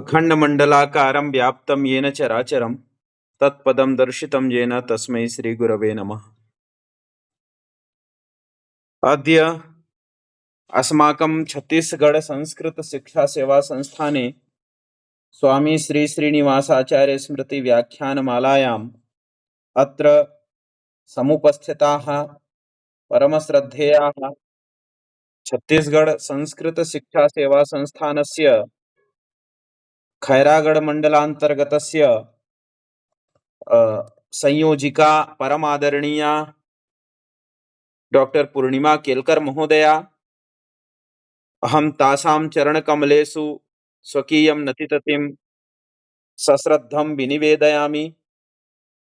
अखण्डमण्डलाकारं व्याप्तं येन चराचरं तत्पदं दर्शितं येन तस्मै श्रीगुरवे नमः। अद्य अस्माकं छत्तीसगढ़ संस्कृत शिक्षा सेवा संस्थाने स्वामी श्री श्रीनिवासाचार्य स्मृति व्याख्यानमालायाम् अत्र समुपस्थिताः परमश्रद्धेयाः छत्तीसगढ़ संस्कृत शिक्षा सेवा संस्थानस्य खैरागढ़ मण्डलान्तर्गतस्य संयोजिका परमादरणीया डॉक्टर पूर्णिमा केलकर महोदया, अहं तासां चरणकमलेषु स्वकीयं नतिततिं सश्रद्धं विनिवेदयामि।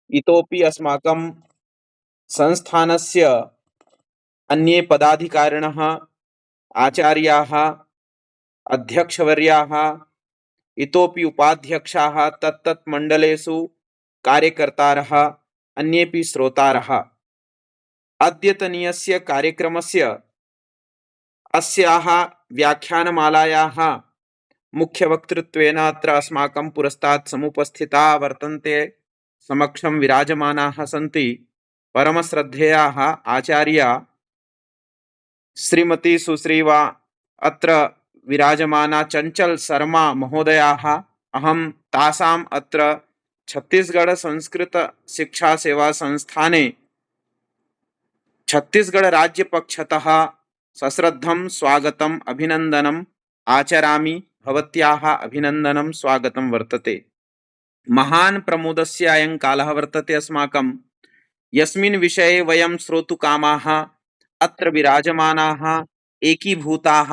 इतोपि अस्माकं संस्थानस्य अन्ये पदाधिकारिणः, आचार्याः, अध्यक्षवर्याः, इतोपि उपाध्यक्षाः, तत्तत् मण्डलेषु कार्यकर्तारः, अन्येपि श्रोतारः। अद्यतनीयस्य कार्यक्रमस्य अस्याः व्याख्यानमालायाः मुख्यवक्तृत्वेन अत्र अस्माकं पुरस्तात् समुपस्थिताः वर्तन्ते। समक्षं विराजमानाः सन्ति परमश्रद्धेयाः आचार्या श्रीमती सुश्रीवा अत्र विराजमाना चंचल शर्मा महोदयाः। अहं तासाम् अत्र छत्तीसगढ़ संस्कृत शिक्षा सेवा संस्थाने छत्तीसगढ़ राज्य पक्षतः सश्रद्धं स्वागतम् अभिनन्दनम् आचरामि। भवत्याः अभिनन्दनं स्वागतं वर्तते। महान् प्रमोदस्य अयं कालः वर्तते अस्माकं, यस्मिन् विषये वयं श्रोतुकामाः, अत्र विराजमानाः एकीभूताः।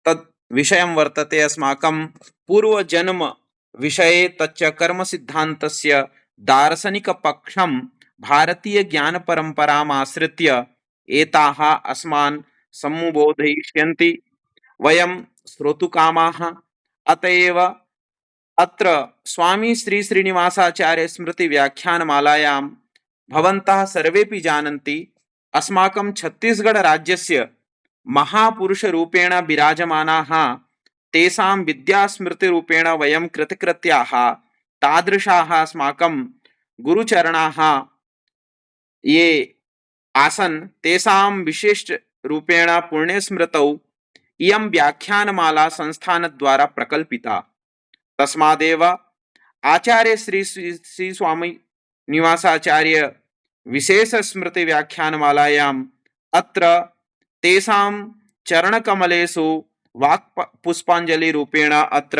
तद् विषयं वर्तते अस्माकं पूर्वजन्म विषये, तच्च कर्मसिद्धान्तस्य दार्शनिकपक्षं भारतीय ज्ञानपरम्पराम् आश्रित्य एताः अस्मान् सम्बोधयिष्यन्ति। वयं श्रोतुकामाः। अतएव अत्र स्वामी श्री श्रीनिवासाचार्य स्मृति व्याख्यानमालायां भवन्तः सर्वेपि जानन्ति, अस्माकं छत्तीसगढ़ राज्यस्य महापुरुषरूपेण विराजमानाः तेषां विद्यास्मृतिरूपेण वयं कृतकृत्याः तादृशाः अस्माकं गुरुचरणाः ये आसन्, तेषां विशिष्टरूपेण पुण्यस्मृतौ इयं व्याख्यानमाला संस्थानद्वारा प्रकल्पिता। तस्मादेव आचार्य श्री स्वामी निवासाचार्य विशेष स्मृति व्याख्यानमालायाम् अत्र तेषां चरणकमलेषु वाक् पुष्पाञ्जलि रूपेण अत्र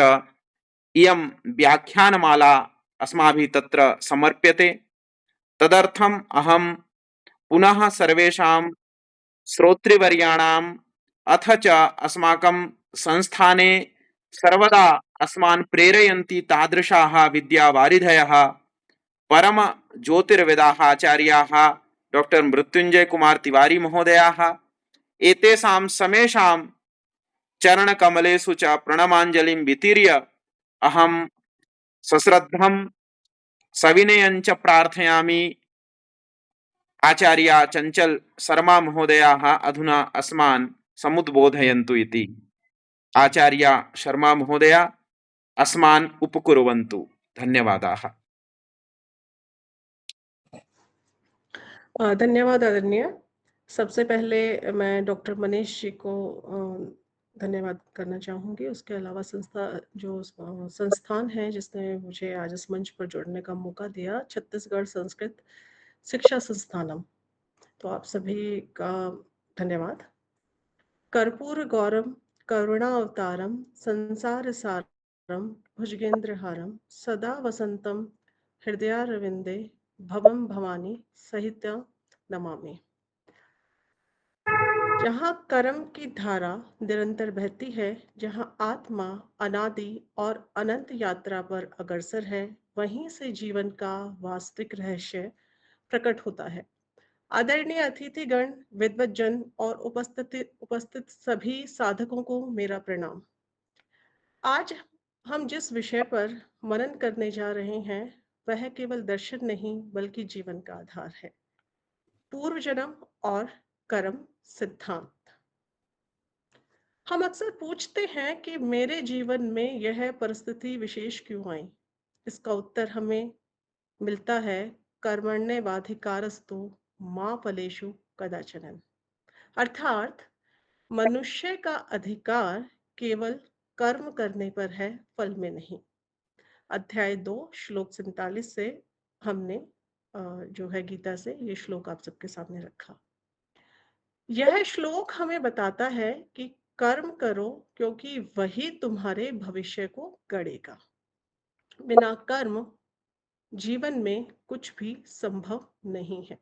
इयं व्याख्यानमाला अस्माभिः तत्र समर्प्यते। तदर्थम् अहं पुनः सर्वेषां श्रोतृवर्याणाम् अथ च अस्माकं संस्थाने सर्वदा अस्मान् प्रेरयन्ति तादृशाः विद्यावारिधयः परम ज्योतिर्वेदाः आचार्याः डॉक्टर मृत्युंजय कुमार तिवारी महोदयाः, एतेषां समेषां चरणकमलेषु च प्रणमाञ्जलिं वितीर्य अहं सश्रद्धं सविनयं च प्रार्थयामि। आचार्या चंचल शर्मा महोदयाः अधुना अस्मान् समुद्बोधयन्तु इति। आचार्या शर्मा महोदया अस्मान् उपकुर्वन्तु। धन्यवादाः। धन्यवाद आदरणीय। सबसे पहले मैं डॉक्टर मनीष जी को धन्यवाद करना चाहूँगी। उसके अलावा संस्थान है जिसने मुझे आज इस मंच पर जुड़ने का मौका दिया, छत्तीसगढ़ संस्कृत शिक्षा संस्थानम, तो आप सभी का धन्यवाद। कर्पूर गौरम करुणा अवतारम संसार सारम भुजगेंद्रहारम सदा वसंतम हृदयारविंदे भवम भवानी सहित नमामि। जहाँ कर्म की धारा निरंतर बहती है, जहाँ आत्मा अनादि और अनंत यात्रा पर अग्रसर है, वहीं से जीवन का वास्तविक रहस्य प्रकट होता है। आदरणीय अतिथिगण, विद्वज्जन और उपस्थित सभी साधकों को मेरा प्रणाम। आज हम जिस विषय पर मनन करने जा रहे हैं वह केवल दर्शन नहीं बल्कि जीवन का आधार है, पूर्व जन्म और कर्म सिद्धांत। हम अक्सर पूछते हैं कि मेरे जीवन में यह परिस्थिति विशेष क्यों आई? इसका उत्तर हमें मिलता है कर्मण्येवाधिकारस्तु मा फलेषु कदाचन। अर्थात मनुष्य का अधिकार केवल कर्म करने पर है, फल में नहीं। अध्याय 2 श्लोक 47 से हमने जो है गीता से ये श्लोक आप सबके सामने रखा। यह श्लोक हमें बताता है कि कर्म करो क्योंकि वही तुम्हारे भविष्य को गढ़ेगा। बिना कर्म जीवन में कुछ भी संभव नहीं है।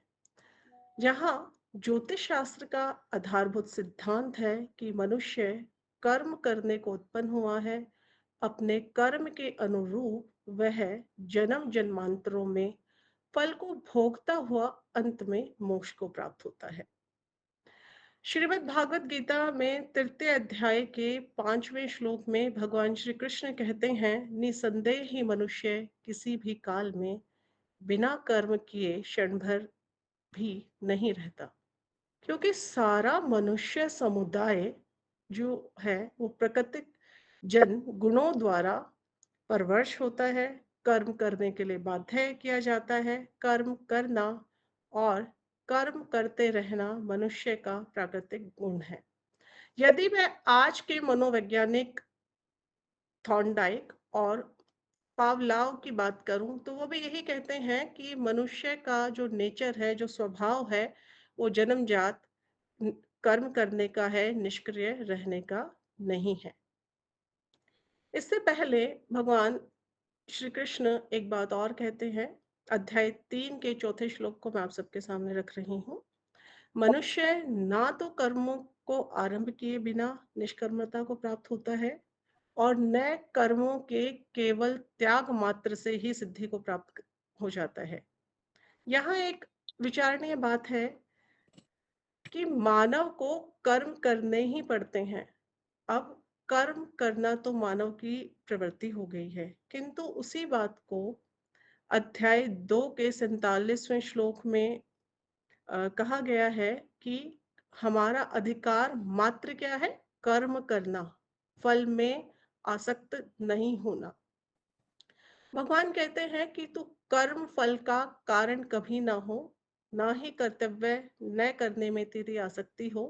यहाँ ज्योतिष शास्त्र का आधारभूत सिद्धांत है कि मनुष्य कर्म करने को उत्पन्न हुआ है। अपने कर्म के अनुरूप वह जन्म जन्मांतरों में फल को भोगता हुआ अंत में मोक्ष को प्राप्त होता है। श्रीमद् भागवत गीता में तृतीय अध्याय के 5वें श्लोक में भगवान श्री कृष्ण कहते हैं, निसंदेह ही मनुष्य किसी भी काल में बिना कर्म किए क्षण भर भी नहीं रहता, क्योंकि सारा मनुष्य समुदाय जो है वो प्राकृतिक जन गुणों द्वारा परवश होता है। कर्म करने के लिए बाध्य किया जाता है। कर्म करना और कर्म करते रहना मनुष्य का प्राकृतिक गुण है। यदि मैं आज के मनोवैज्ञानिक थॉर्नडाइक और पावलाव की बात करूं तो वो भी यही कहते हैं कि मनुष्य का जो नेचर है, जो स्वभाव है, वो जन्मजात कर्म करने का है, निष्क्रिय रहने का नहीं है। इससे पहले भगवान श्री कृष्ण एक बात और कहते हैं। अध्याय 3 के चौथे श्लोक को मैं आप सबके सामने रख रही हूँ। मनुष्य ना तो कर्मों को आरंभ किए बिना निष्कर्मता को प्राप्त होता है और न कर्मों के केवल त्याग मात्र से ही सिद्धि को प्राप्त हो जाता है। यहाँ एक विचारणीय बात है कि मानव को कर्म करने ही पड़ते हैं। अब कर्म करना तो मानव की प्रवृत्ति हो गई है, किंतु उसी बात को अध्याय 2 के 47वें श्लोक में कहा गया है कि हमारा अधिकार मात्र क्या है? कर्म करना, फल में आसक्त नहीं होना। भगवान कहते हैं कि तू कर्म फल का कारण कभी ना हो, ना ही कर्तव्य न करने में तेरी आसक्ति हो।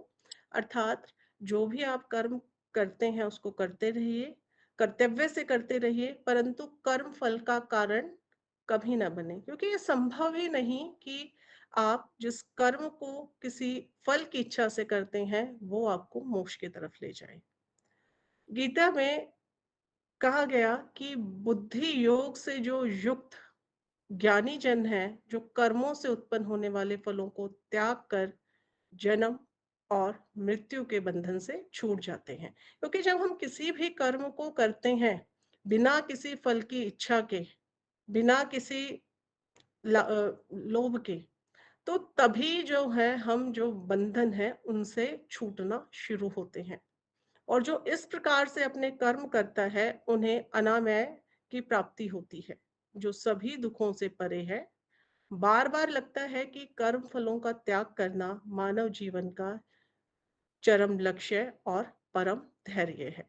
अर्थात जो भी आप कर्म करते हैं उसको करते रहिए, कर्तव्य से करते रहिए, परंतु कर्म फल का कारण कभी ना बने, क्योंकि ये संभव ही नहीं कि आप जिस कर्म को किसी फल की इच्छा से करते हैं वो आपको मोक्ष की तरफ ले जाए। गीता में कहा गया कि बुद्धि योग से जो युक्त ज्ञानी जन है, जो कर्मों से उत्पन्न होने वाले फलों को त्याग कर जन्म और मृत्यु के बंधन से छूट जाते हैं। क्योंकि जब हम किसी भी कर्म को करते हैं बिना किसी फल की इच्छा के, बिना किसी लोभ के, तो तभी जो है हम जो बंधन है उनसे छूटना शुरू होते हैं। और जो इस प्रकार से अपने कर्म करता है उन्हें अनामय की प्राप्ति होती है, जो सभी दुखों से परे है। बार बार लगता है कि कर्म फलों का त्याग करना मानव जीवन का चरम लक्ष्य और परम धैर्य है।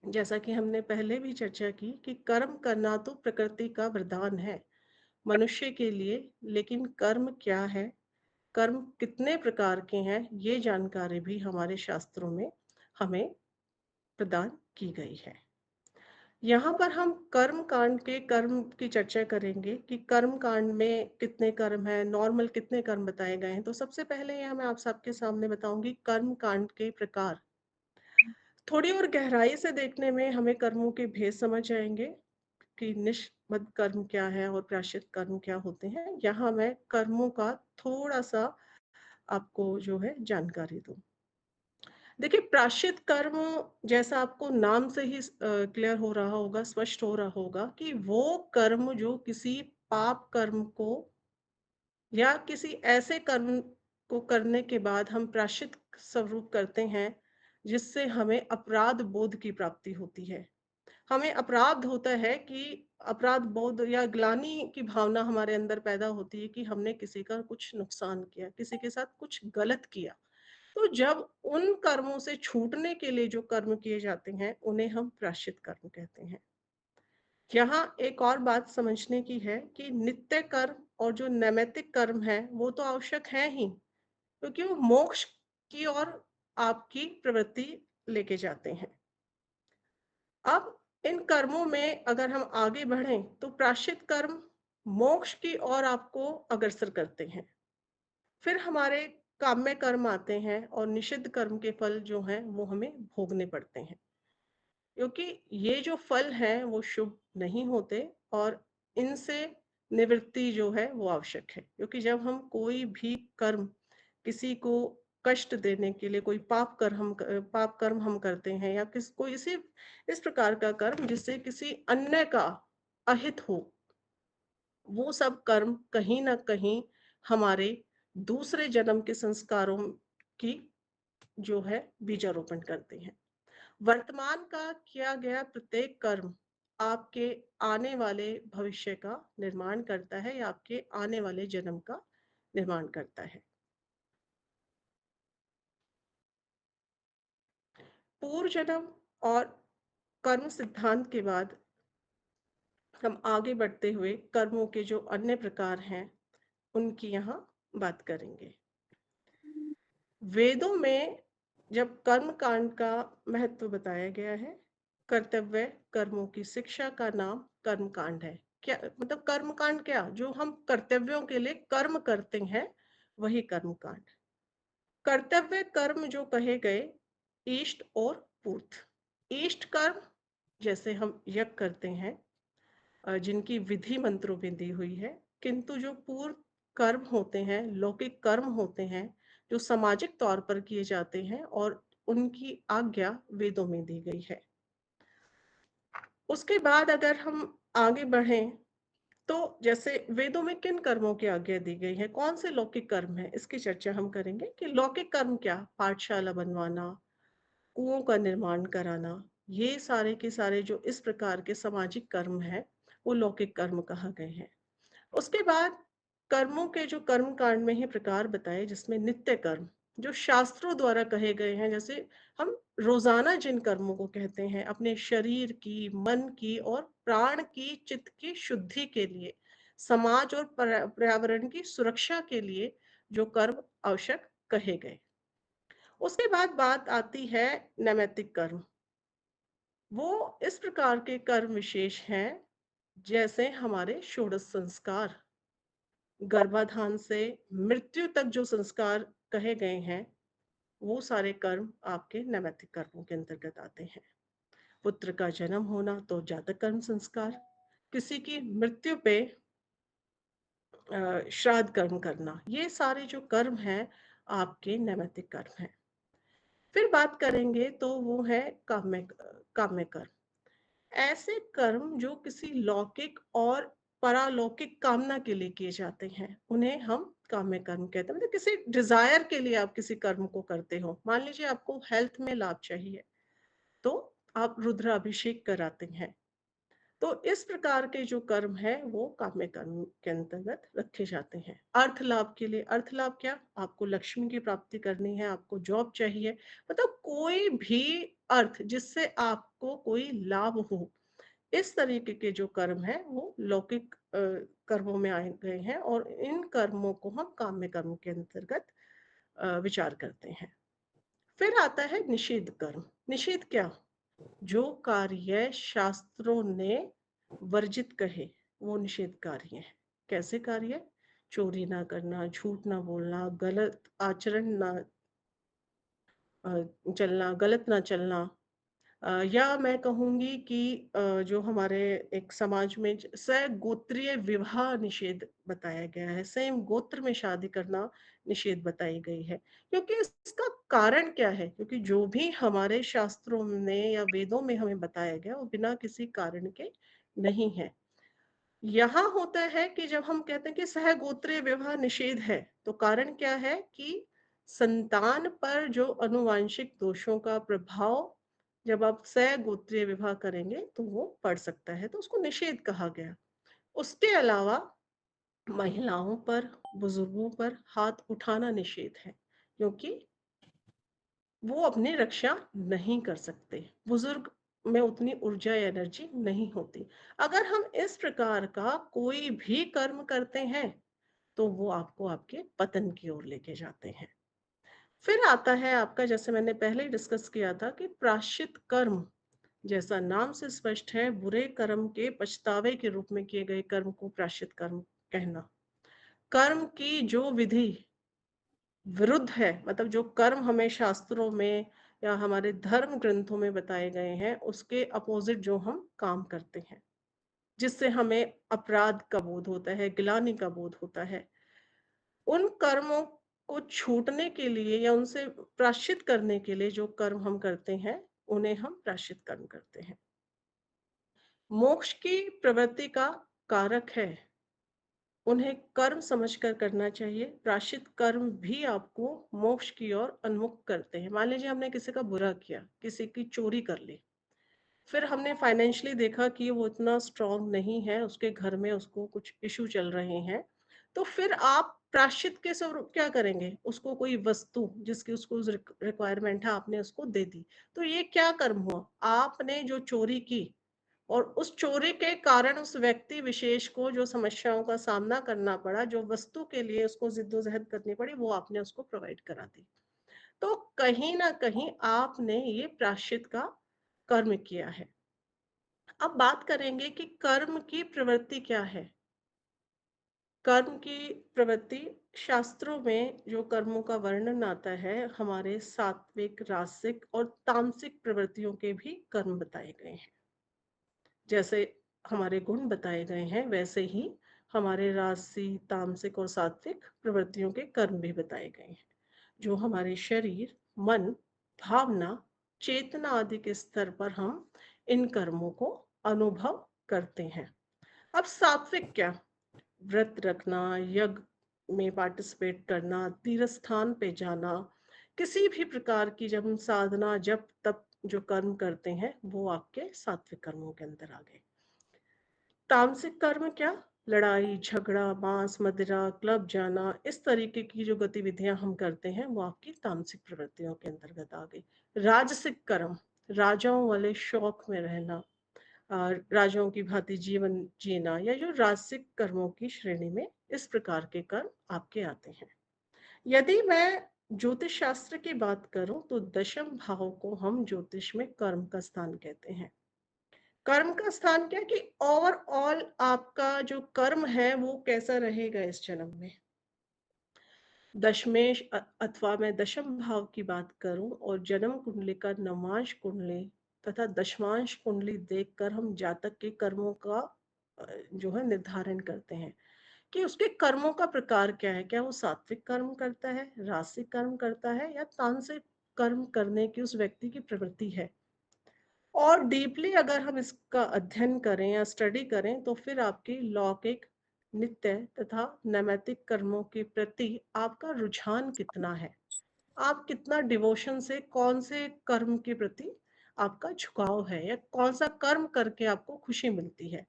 जैसा कि हमने पहले भी चर्चा की कि कर्म करना तो प्रकृति का वरदान है मनुष्य के लिए, लेकिन कर्म क्या है, कर्म कितने प्रकार के हैं, ये जानकारी भी हमारे शास्त्रों में हमें प्रदान की गई है। यहाँ पर हम कर्म कांड के कर्म की चर्चा करेंगे कि कर्म कांड में कितने कर्म हैं, नॉर्मल कितने कर्म बताए गए हैं। तो सबसे पहले यहाँ मैं आप सबके सामने बताऊंगी कर्म कांड के प्रकार। थोड़ी और गहराई से देखने में हमें कर्मों के भेद समझ आएंगे कि निष्पद कर्म क्या है और प्रायश्चित कर्म क्या होते हैं। यहाँ मैं कर्मों का थोड़ा सा आपको जो है जानकारी दूं। देखिए, प्रायश्चित कर्म जैसा आपको नाम से ही क्लियर हो रहा होगा, स्पष्ट हो रहा होगा कि वो कर्म जो किसी पाप कर्म को या किसी ऐसे कर्म को करने के बाद हम प्रायश्चित स्वरूप करते हैं जिससे हमें अपराध बोध की प्राप्ति होती है। हमें अपराध होता है कि अपराध बोध या ग्लानि की भावना हमारे अंदर पैदा होती है कि हमने किसी का कुछ नुकसान किया, किसी के साथ कुछ गलत किया। तो जब उन कर्मों से छूटने के लिए जो कर्म किए जाते हैं, उन्हें हम प्रायश्चित कर्म कहते हैं। यहाँ एक और बात समझने की है कि नित्य कर्म और जो नैमित्तिक कर्म है, वो तो आवश्यक है ही, क्योंकि वो मोक्ष की ओर आपकी प्रवृत्ति लेके जाते हैं। अब इन कर्मों में अगर हम आगे बढ़ें, तो प्रायश्चित कर्म मोक्ष की ओर आपको अग्रसर करते हैं। फिर हमारे काम्य कर्म आते हैं और निषिद्ध कर्म के फल जो हैं, वो हमें भोगने पड़ते हैं। क्योंकि ये जो फल हैं, वो शुभ नहीं होते और इनसे निवृत्ति जो है, वो आवश्यक है। क्योंकि जब हम कोई भी कर्म किसी को कष्ट देने के लिए कोई पाप कर्म हम करते हैं या कोई इस प्रकार का कर्म जिससे किसी अन्य का अहित हो, वो सब कर्म कहीं न कहीं हमारे दूसरे जन्म के संस्कारों की जो है बीजारोपण करते हैं। वर्तमान का किया गया प्रत्येक कर्म आपके आने वाले भविष्य का निर्माण करता है या आपके आने वाले जन्म का निर्माण करता है। पूर्व जन्म और कर्म सिद्धांत के बाद हम आगे बढ़ते हुए कर्मों के जो अन्य प्रकार हैं, उनकी यहाँ बात करेंगे। वेदों में जब कर्म कांड का महत्व बताया गया है, कर्तव्य कर्मों की शिक्षा का नाम कर्म कांड है। क्या मतलब कर्म कांड? क्या जो हम कर्तव्यों के लिए कर्म करते हैं, वही कर्म कांड। कर्तव्य कर्म जो कहे गए, इष्ट और पूर्त। इष्ट कर्म जैसे हम यज्ञ करते हैं, जिनकी विधि मंत्रों में दी हुई है, किंतु जो पूर्व कर्म होते हैं, लौकिक कर्म होते हैं, जो सामाजिक तौर पर किए जाते हैं और उनकी आज्ञा वेदों में दी गई है। उसके बाद अगर हम आगे बढ़ें, तो जैसे वेदों में किन कर्मों की आज्ञा दी गई है, कौन से लौकिक कर्म है, इसकी चर्चा हम करेंगे कि लौकिक कर्म क्या, पाठशाला बनवाना, कुओं का निर्माण कराना, ये सारे के सारे जो इस प्रकार के सामाजिक कर्म है, वो लौकिक कर्म कहा गए हैं। उसके बाद कर्मों के जो कर्म कांड में ही प्रकार बताए, जिसमें नित्य कर्म जो शास्त्रों द्वारा कहे गए हैं, जैसे हम रोजाना जिन कर्मों को कहते हैं, अपने शरीर की, मन की और प्राण की, चित्त की शुद्धि के लिए, समाज और पर्यावरण की सुरक्षा के लिए जो कर्म आवश्यक कहे गए। उसके बाद बात आती है नैमित्तिक कर्म। वो इस प्रकार के कर्म विशेष हैं, जैसे हमारे षोडश संस्कार, गर्भाधान से मृत्यु तक जो संस्कार कहे गए हैं, वो सारे कर्म आपके नैमित्तिक कर्मों के अंतर्गत आते हैं। पुत्र का जन्म होना तो जातक कर्म संस्कार, किसी की मृत्यु पे श्राद्ध कर्म करना, ये सारे जो कर्म हैं, आपके नैमित्तिक कर्म हैं। फिर बात करेंगे तो वो है काम्य कर्म। ऐसे कर्म जो किसी लौकिक और परालौकिक कामना के लिए किए जाते हैं, उन्हें हम काम्य कर्म कहते हैं। मतलब किसी डिजायर के लिए आप किसी कर्म को करते हो। मान लीजिए आपको हेल्थ में लाभ चाहिए, तो आप रुद्राभिषेक कराते हैं। तो इस प्रकार के जो कर्म है, वो काम्य कर्म के अंतर्गत रखे जाते हैं। अर्थ लाभ के लिए, अर्थ लाभ क्या, आपको लक्ष्मी की प्राप्ति करनी है, आपको जॉब चाहिए, मतलब कोई भी अर्थ जिससे आपको कोई लाभ हो, इस तरीके के जो कर्म है, वो लौकिक कर्मों में आए गए हैं और इन कर्मों को हम काम्य कर्म के अंतर्गत विचार करते हैं। फिर आता है निषेध कर्म। निषेध क्या, जो कार्य शास्त्रों ने वर्जित कहे, वो निषेध कार्य है। कैसे कार्य, चोरी ना करना, झूठ ना बोलना, गलत आचरण ना चलना, गलत ना चलना, या मैं कहूँगी कि जो हमारे एक समाज में सगोत्रीय विवाह निषेध बताया गया है, सेम गोत्र में शादी करना निषेध बताई गई है। क्योंकि इसका कारण क्या है, क्योंकि जो भी हमारे शास्त्रों में या वेदों में हमें बताया गया, वो बिना किसी कारण के नहीं है। यहाँ होता है कि जब हम कहते हैं कि सहगोत्रीय विवाह निषेध है, तो कारण क्या है कि संतान पर जो अनुवांशिक दोषों का प्रभाव जब आप सहगोत्रीय विवाह करेंगे, तो वो पड़ सकता है, तो उसको निषेध कहा गया। उसके अलावा महिलाओं पर, बुजुर्गों पर हाथ उठाना निषेध है, क्योंकि वो अपनी रक्षा नहीं कर सकते। बुजुर्ग में उतनी ऊर्जा या एनर्जी नहीं होती। अगर हम इस प्रकार का कोई भी कर्म करते हैं तो वो आपको आपके पतन की ओर लेके जाते हैं। फिर आता है आपका, जैसे मैंने पहले ही डिस्कस किया था, कि प्रायश्चित कर्म। जैसा नाम से स्पष्ट है, बुरे कर्म के पछतावे के रूप में किए गए कर्म को प्रायश्चित कर्म कहना। कर्म की जो विधि विरुद्ध है, मतलब जो कर्म हमें शास्त्रों में या हमारे धर्म ग्रंथों में बताए गए हैं, उसके अपोजिट जो हम काम करते हैं, जिससे हमें अपराध का बोध होता है, ग्लानि का बोध होता है, उन कर्मों को छूटने के लिए या उनसे प्रायश्चित करने के लिए जो कर्म हम करते हैं, उन्हें हम प्रायश्चित कर्म करते हैं। मोक्ष की प्रवृत्ति का कारक है, उन्हें कर्म समझकर करना चाहिए। प्रायश्चित कर्म भी आपको मोक्ष की ओर उन्मुख करते हैं। मान लीजिए हमने किसी का बुरा किया, किसी की चोरी कर ली, फिर हमने फाइनेंशियली देखा कि वो इतना स्ट्रांग नहीं है, उसके घर में उसको कुछ इश्यू चल रहे हैं, तो फिर आप प्रायश्चित के स्वरूप क्या करेंगे? उसको कोई वस्तु जिसकी उसको रिक्वायरमेंट है, आपने उसको दे दी। तो ये क्या कर्म हुआ? आपने जो चोरी की और उस चोरी के कारण उस व्यक्ति विशेष को जो समस्याओं का सामना करना पड़ा, जो वस्तु के लिए उसको जिद्दोजहद करनी पड़ी, वो आपने उसको प्रोवाइड करा दी। तो कहीं न कहीं आपने ये प्रायश्चित का कर्म किया है। अब बात करेंगे कि कर्म की प्रवृत्ति क्या है? कर्म की प्रवृत्ति, शास्त्रों में जो कर्मों का वर्णन आता है, हमारे सात्विक, रासिक और तामसिक प्रवृत्तियों के भी कर्म बताए गए हैं। जैसे हमारे गुण बताए गए हैं, वैसे ही हमारे राजसी, तामसिक और सात्विक प्रवृत्तियों के कर्म भी बताए गए हैं, जो हमारे शरीर, मन, भावना, चेतना आदि के स्तर पर हम इन कर्मों को अनुभव करते हैं। अब सात्विक क्या? व्रत रखना, यज्ञ में पार्टिसिपेट करना, तीर्थ स्थान पे जाना, किसी भी प्रकार की जब हम साधना, जप तप जो कर्म करते हैं, वो आपके सात्विक कर्मों के अंदर आ गए। तामसिक कर्म क्या? लड़ाई झगड़ा, मांस मदिरा, क्लब जाना, इस तरीके की जो गतिविधियां हम करते हैं, वो आपकी तामसिक प्रवृत्तियों के अंतर्गत आ गई। राजसिक कर्म, राजाओं वाले शौक में रहना, राजाओं की भांति जीवन जीना, या जो राजसिक कर्मों की श्रेणी में इस प्रकार के कर्म आपके आते हैं। यदि मैं ज्योतिष शास्त्र की बात करूं तो दशम भाव को हम ज्योतिष में कर्म का स्थान कहते हैं। कर्म का स्थान क्या, कि ओवरऑल आपका जो कर्म है वो कैसा रहेगा इस जन्म में। दशमेश अथवा मैं दशम भाव की बात करूं और जन्म कुंडली का नवांश कुंडली तथा दशमांश कुंडली देखकर हम जातक के कर्मों का जो है निर्धारण करते हैं कि उसके कर्मों का प्रकार क्या है। क्या वो सात्विक कर्म करता है, रासिक कर्म करता है, या तामसिक कर्म करने की उस व्यक्ति की प्रवृत्ति है। और डीपली अगर हम इसका अध्ययन करें या स्टडी करें तो फिर आपकी लौकिक, नित्य तथा नैमित्तिक कर्मों के प्रति आपका रुझान कितना है, आप कितना डिवोशन से कौन से कर्म के प्रति आपका झुकाव है, या कौन सा कर्म करके आपको खुशी मिलती है।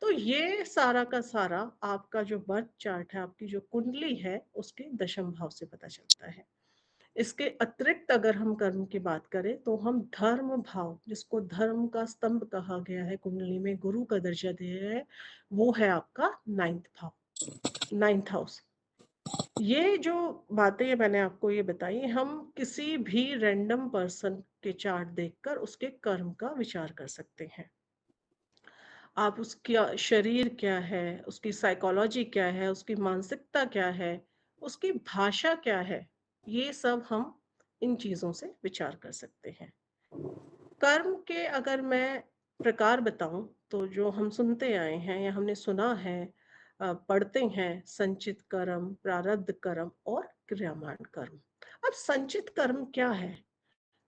तो ये सारा का सारा आपका जो बर्थ चार्ट है, आपकी जो कुंडली है, उसके दशम भाव से पता चलता है। इसके अतिरिक्त अगर हम कर्म की बात करें तो हम धर्म भाव, जिसको धर्म का स्तंभ कहा गया है, कुंडली में गुरु का दर्जा दिया है, वो है आपका नाइन्थ भाव, नाइन्थ हाउस। ये जो बातें मैंने आपको ये बताई, हम किसी भी रैंडम पर्सन के चार्ट देखकर उसके कर्म का विचार कर सकते हैं। आप उसका शरीर क्या है, उसकी साइकोलॉजी क्या है, उसकी मानसिकता क्या है, उसकी भाषा क्या है, ये सब हम इन चीजों से विचार कर सकते हैं। कर्म के अगर मैं प्रकार बताऊं तो जो हम सुनते आए हैं या हमने सुना है, पढ़ते हैं, संचित कर्म, प्रारब्ध कर्म और क्रियामान कर्म। अब संचित कर्म क्या है?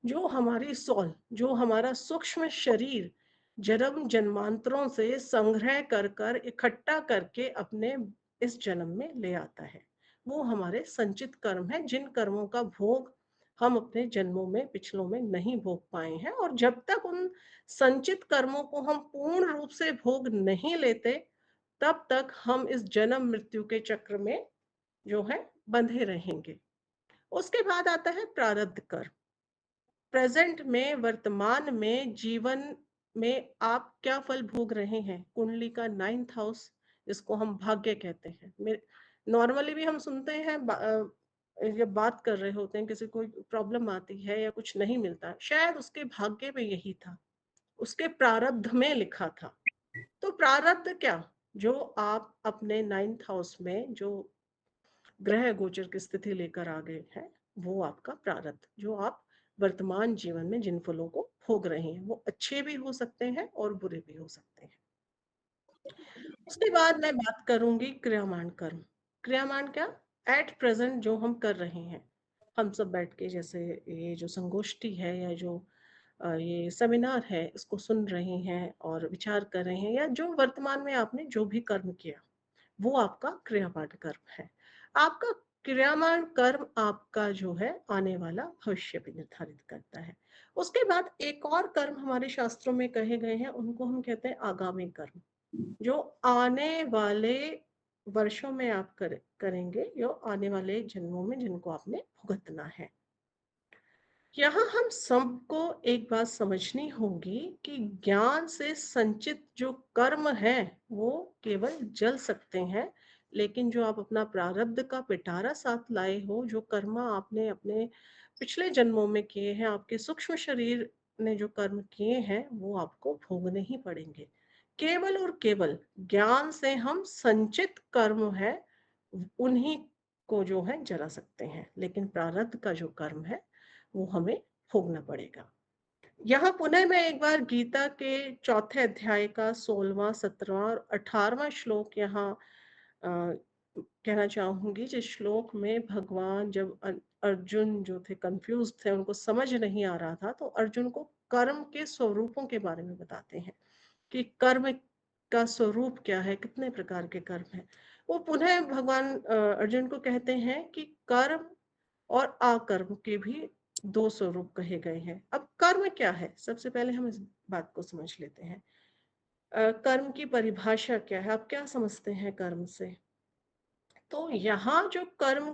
जो हमारी सोल, जो हमारा सूक्ष्म शरीर जन्म जन्मांतरों से संग्रह कर कर इकट्ठा करके अपने इस जन्म में ले आता है, वो हमारे संचित कर्म है, जिन कर्मों का भोग हम अपने जन्मों में, पिछलों में नहीं भोग पाए हैं। और जब तक उन संचित कर्मों को हम पूर्ण रूप से भोग नहीं लेते, तब तक हम इस जन्म मृत्यु के चक्र में जो है बंधे रहेंगे। उसके बाद आता है प्रारब्ध कर्म। प्रेजेंट में, वर्तमान में, जीवन में आप क्या फल भोग रहे हैं? कुंडली का 9th हाउस, जिसको हम भाग्य कहते हैं। नॉर्मली भी हम सुनते हैं, जब बात कर रहे होते हैं, किसी को प्रॉब्लम आती है या कुछ नहीं मिलता, शायद उसके भाग्य में यही था, उसके प्रारब्ध में लिखा था। तो प्रारब्ध क्या? जो आप अपने 9th हाउस में जो ग्रह गोचर की स्थिति लेकर आ गए हैं, वो आपका प्रारब्ध, जो आप वर्तमान जीवन में जिन फलों को भोग रहे हैं, वो अच्छे भी हो सकते हैं और बुरे भी हो सकते हैं। उसके बाद मैं बात करूंगी क्रियामान कर्म। क्रियामान क्या? एट प्रेजेंट जो हम कर रहे हैं, हम सब बैठ के, जैसे ये जो संगोष्ठी है या जो ये सेमिनार है, इसको सुन रहे हैं और विचार कर रहे हैं, या जो वर्तमान में आपने जो भी कर्म किया, वो आपका क्रियामान कर्म है। आपका क्रियामान कर्म आपका जो है आने वाला भविष्य भी निर्धारित करता है। उसके बाद एक और कर्म हमारे शास्त्रों में कहे गए हैं, उनको हम कहते हैं आगामी कर्म, जो आने वाले वर्षों में आप करेंगे, जो आने वाले जन्मों में जिनको आपने भुगतना है। यहाँ हम सबको एक बात समझनी होगी कि ज्ञान से संचित जो कर्म है वो केवल जल सकते हैं, लेकिन जो आप अपना प्रारब्ध का पिटारा साथ लाए हो, जो कर्म आपने अपने पिछले जन्मों में किए हैं, आपके सूक्ष्म शरीर ने जो कर्म किए हैं, वो आपको भोगने ही पड़ेंगे। केवल और केवल ज्ञान से हम संचित कर्म है उन्हीं को जो है जला सकते हैं, लेकिन प्रारब्ध का जो कर्म है वो हमें भोगना पड़ेगा। यहाँ पुनः मैं एक बार गीता के चौथे अध्याय का 16वां, 17वां और 18वां श्लोक यहाँ कहना चाहूंगी, जिस श्लोक में भगवान, जब अर्जुन जो थे कंफ्यूज थे, उनको समझ नहीं आ रहा था, तो अर्जुन को कर्म के स्वरूपों के बारे में बताते हैं कि कर्म का स्वरूप क्या है, कितने प्रकार के कर्म है। वो पुनः भगवान अर्जुन को कहते हैं कि कर्म और अकर्म के भी दो स्वरूप कहे गए हैं। अब कर्म क्या है, सबसे पहले हम इस बात को समझ लेते हैं। कर्म की परिभाषा क्या है, आप क्या समझते हैं कर्म से? तो यहाँ जो कर्म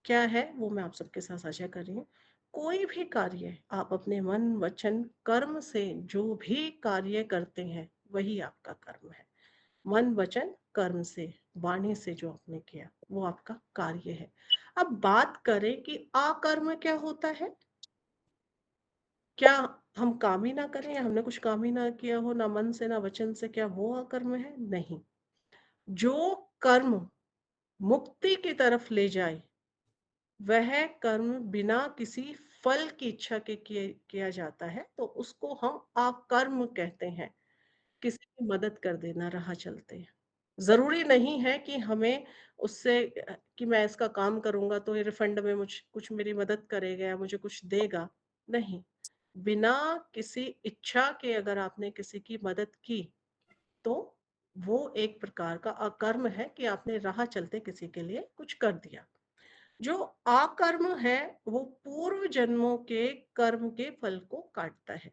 क्या है वो मैं आप सबके साथ साझा कर रही हूँ। कोई भी कार्य आप अपने मन, वचन, कर्म से जो भी कार्य करते हैं, वही आपका कर्म है। मन, वचन, कर्म से, वाणी से जो आपने किया, वो आपका कार्य है। अब बात करें कि अकर्म क्या होता है। क्या हम काम ही ना करें, या हमने कुछ काम ही ना किया हो, ना मन से ना वचन से, क्या वो अकर्म है? नहीं। जो कर्म मुक्ति की तरफ ले जाए, वह कर्म बिना किसी फल की इच्छा के किया जाता है, तो उसको हम अकर्म कहते हैं। किसी की मदद कर देना राह चलते। जरूरी नहीं है कि हमें उससे कि मैं इसका काम करूंगा तो ये रिफंड में मुझ कुछ मेरी मदद करेगा या मुझे कुछ देगा। नहीं, बिना किसी इच्छा के अगर आपने किसी की मदद की, तो वो एक प्रकार का अकर्म है कि आपने राह चलते किसी के लिए कुछ कर दिया। जो अकर्म है वो पूर्व जन्मों के कर्म के फल को काटता है।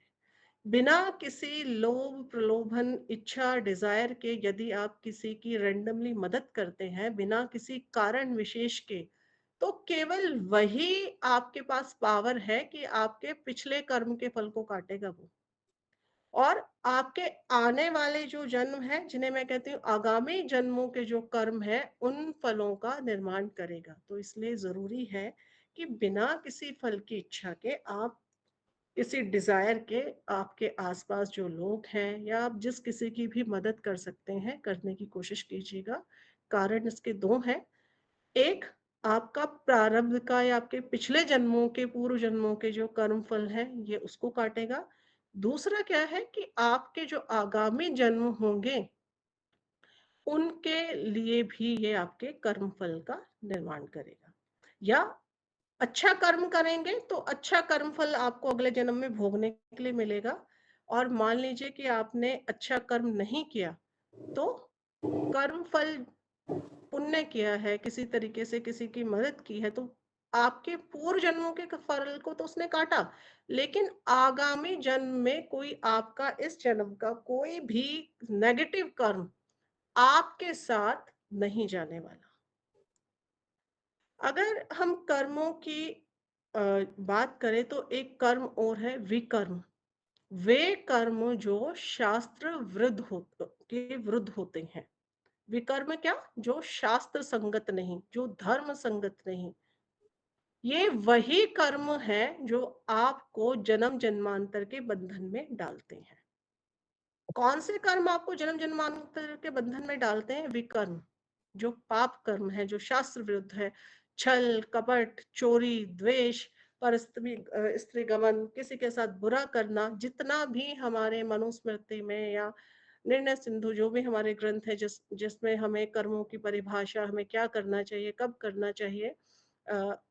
बिना किसी लोभ, प्रलोभन, इच्छा, डिजायर के यदि आप किसी की रैंडमली मदद करते हैं, बिना किसी कारण विशेष के, तो केवल वही आपके पास पावर है कि आपके पिछले कर्म के फल को काटेगा वो, और आपके आने वाले जो जन्म है, जिन्हें मैं कहती हूँ आगामी जन्मों के जो कर्म है, उन फलों का निर्माण करेगा। तो इसलिए जरूरी है कि बिना किसी फल की इच्छा के, आप किसी डिजायर के, आपके आसपास जो लोग हैं या आप जिस किसी की भी मदद कर सकते हैं, करने की कोशिश कीजिएगा। कारण इसके दो हैं। एक, आपका प्रारब्ध का या आपके पिछले जन्मों के, पूर्व जन्मों के जो कर्म फल है, ये उसको काटेगा। दूसरा क्या है कि आपके जो आगामी जन्म होंगे, उनके लिए भी ये आपके कर्म फल का निर्माण करेगा। या अच्छा कर्म करेंगे तो अच्छा कर्म फल आपको अगले जन्म में भोगने के लिए मिलेगा। और मान लीजिए कि आपने अच्छा कर्म नहीं किया, तो कर्म फल, पुण्य किया है, किसी तरीके से किसी की मदद की है, तो आपके पूर्व जन्मों के फल को तो उसने काटा, लेकिन आगामी जन्म में कोई आपका इस जन्म का कोई भी नेगेटिव कर्म आपके साथ नहीं जाने वाला। अगर हम कर्मों की बात करें तो एक कर्म और है विकर्म। वे कर्म जो शास्त्र के विरुद्ध होते हैं। विकर्म क्या? जो शास्त्र संगत नहीं, जो धर्म संगत नहीं। ये वही कर्म है जो आपको जन्म जन्मांतर के बंधन में डालते हैं। कौन से कर्म आपको जन्म जन्मांतर के बंधन में डालते हैं? विकर्म, जो पाप कर्म है, जो शास्त्र विरुद्ध है। छल, कपट, चोरी, द्वेष, स्त्री गमन, किसी के साथ बुरा करना, जितना भी हमारे मनुस्मृति में या निर्णय सिंधु जो भी हमारे ग्रंथ है जिसमें हमें कर्मों की परिभाषा, हमें क्या करना चाहिए, कब करना चाहिए,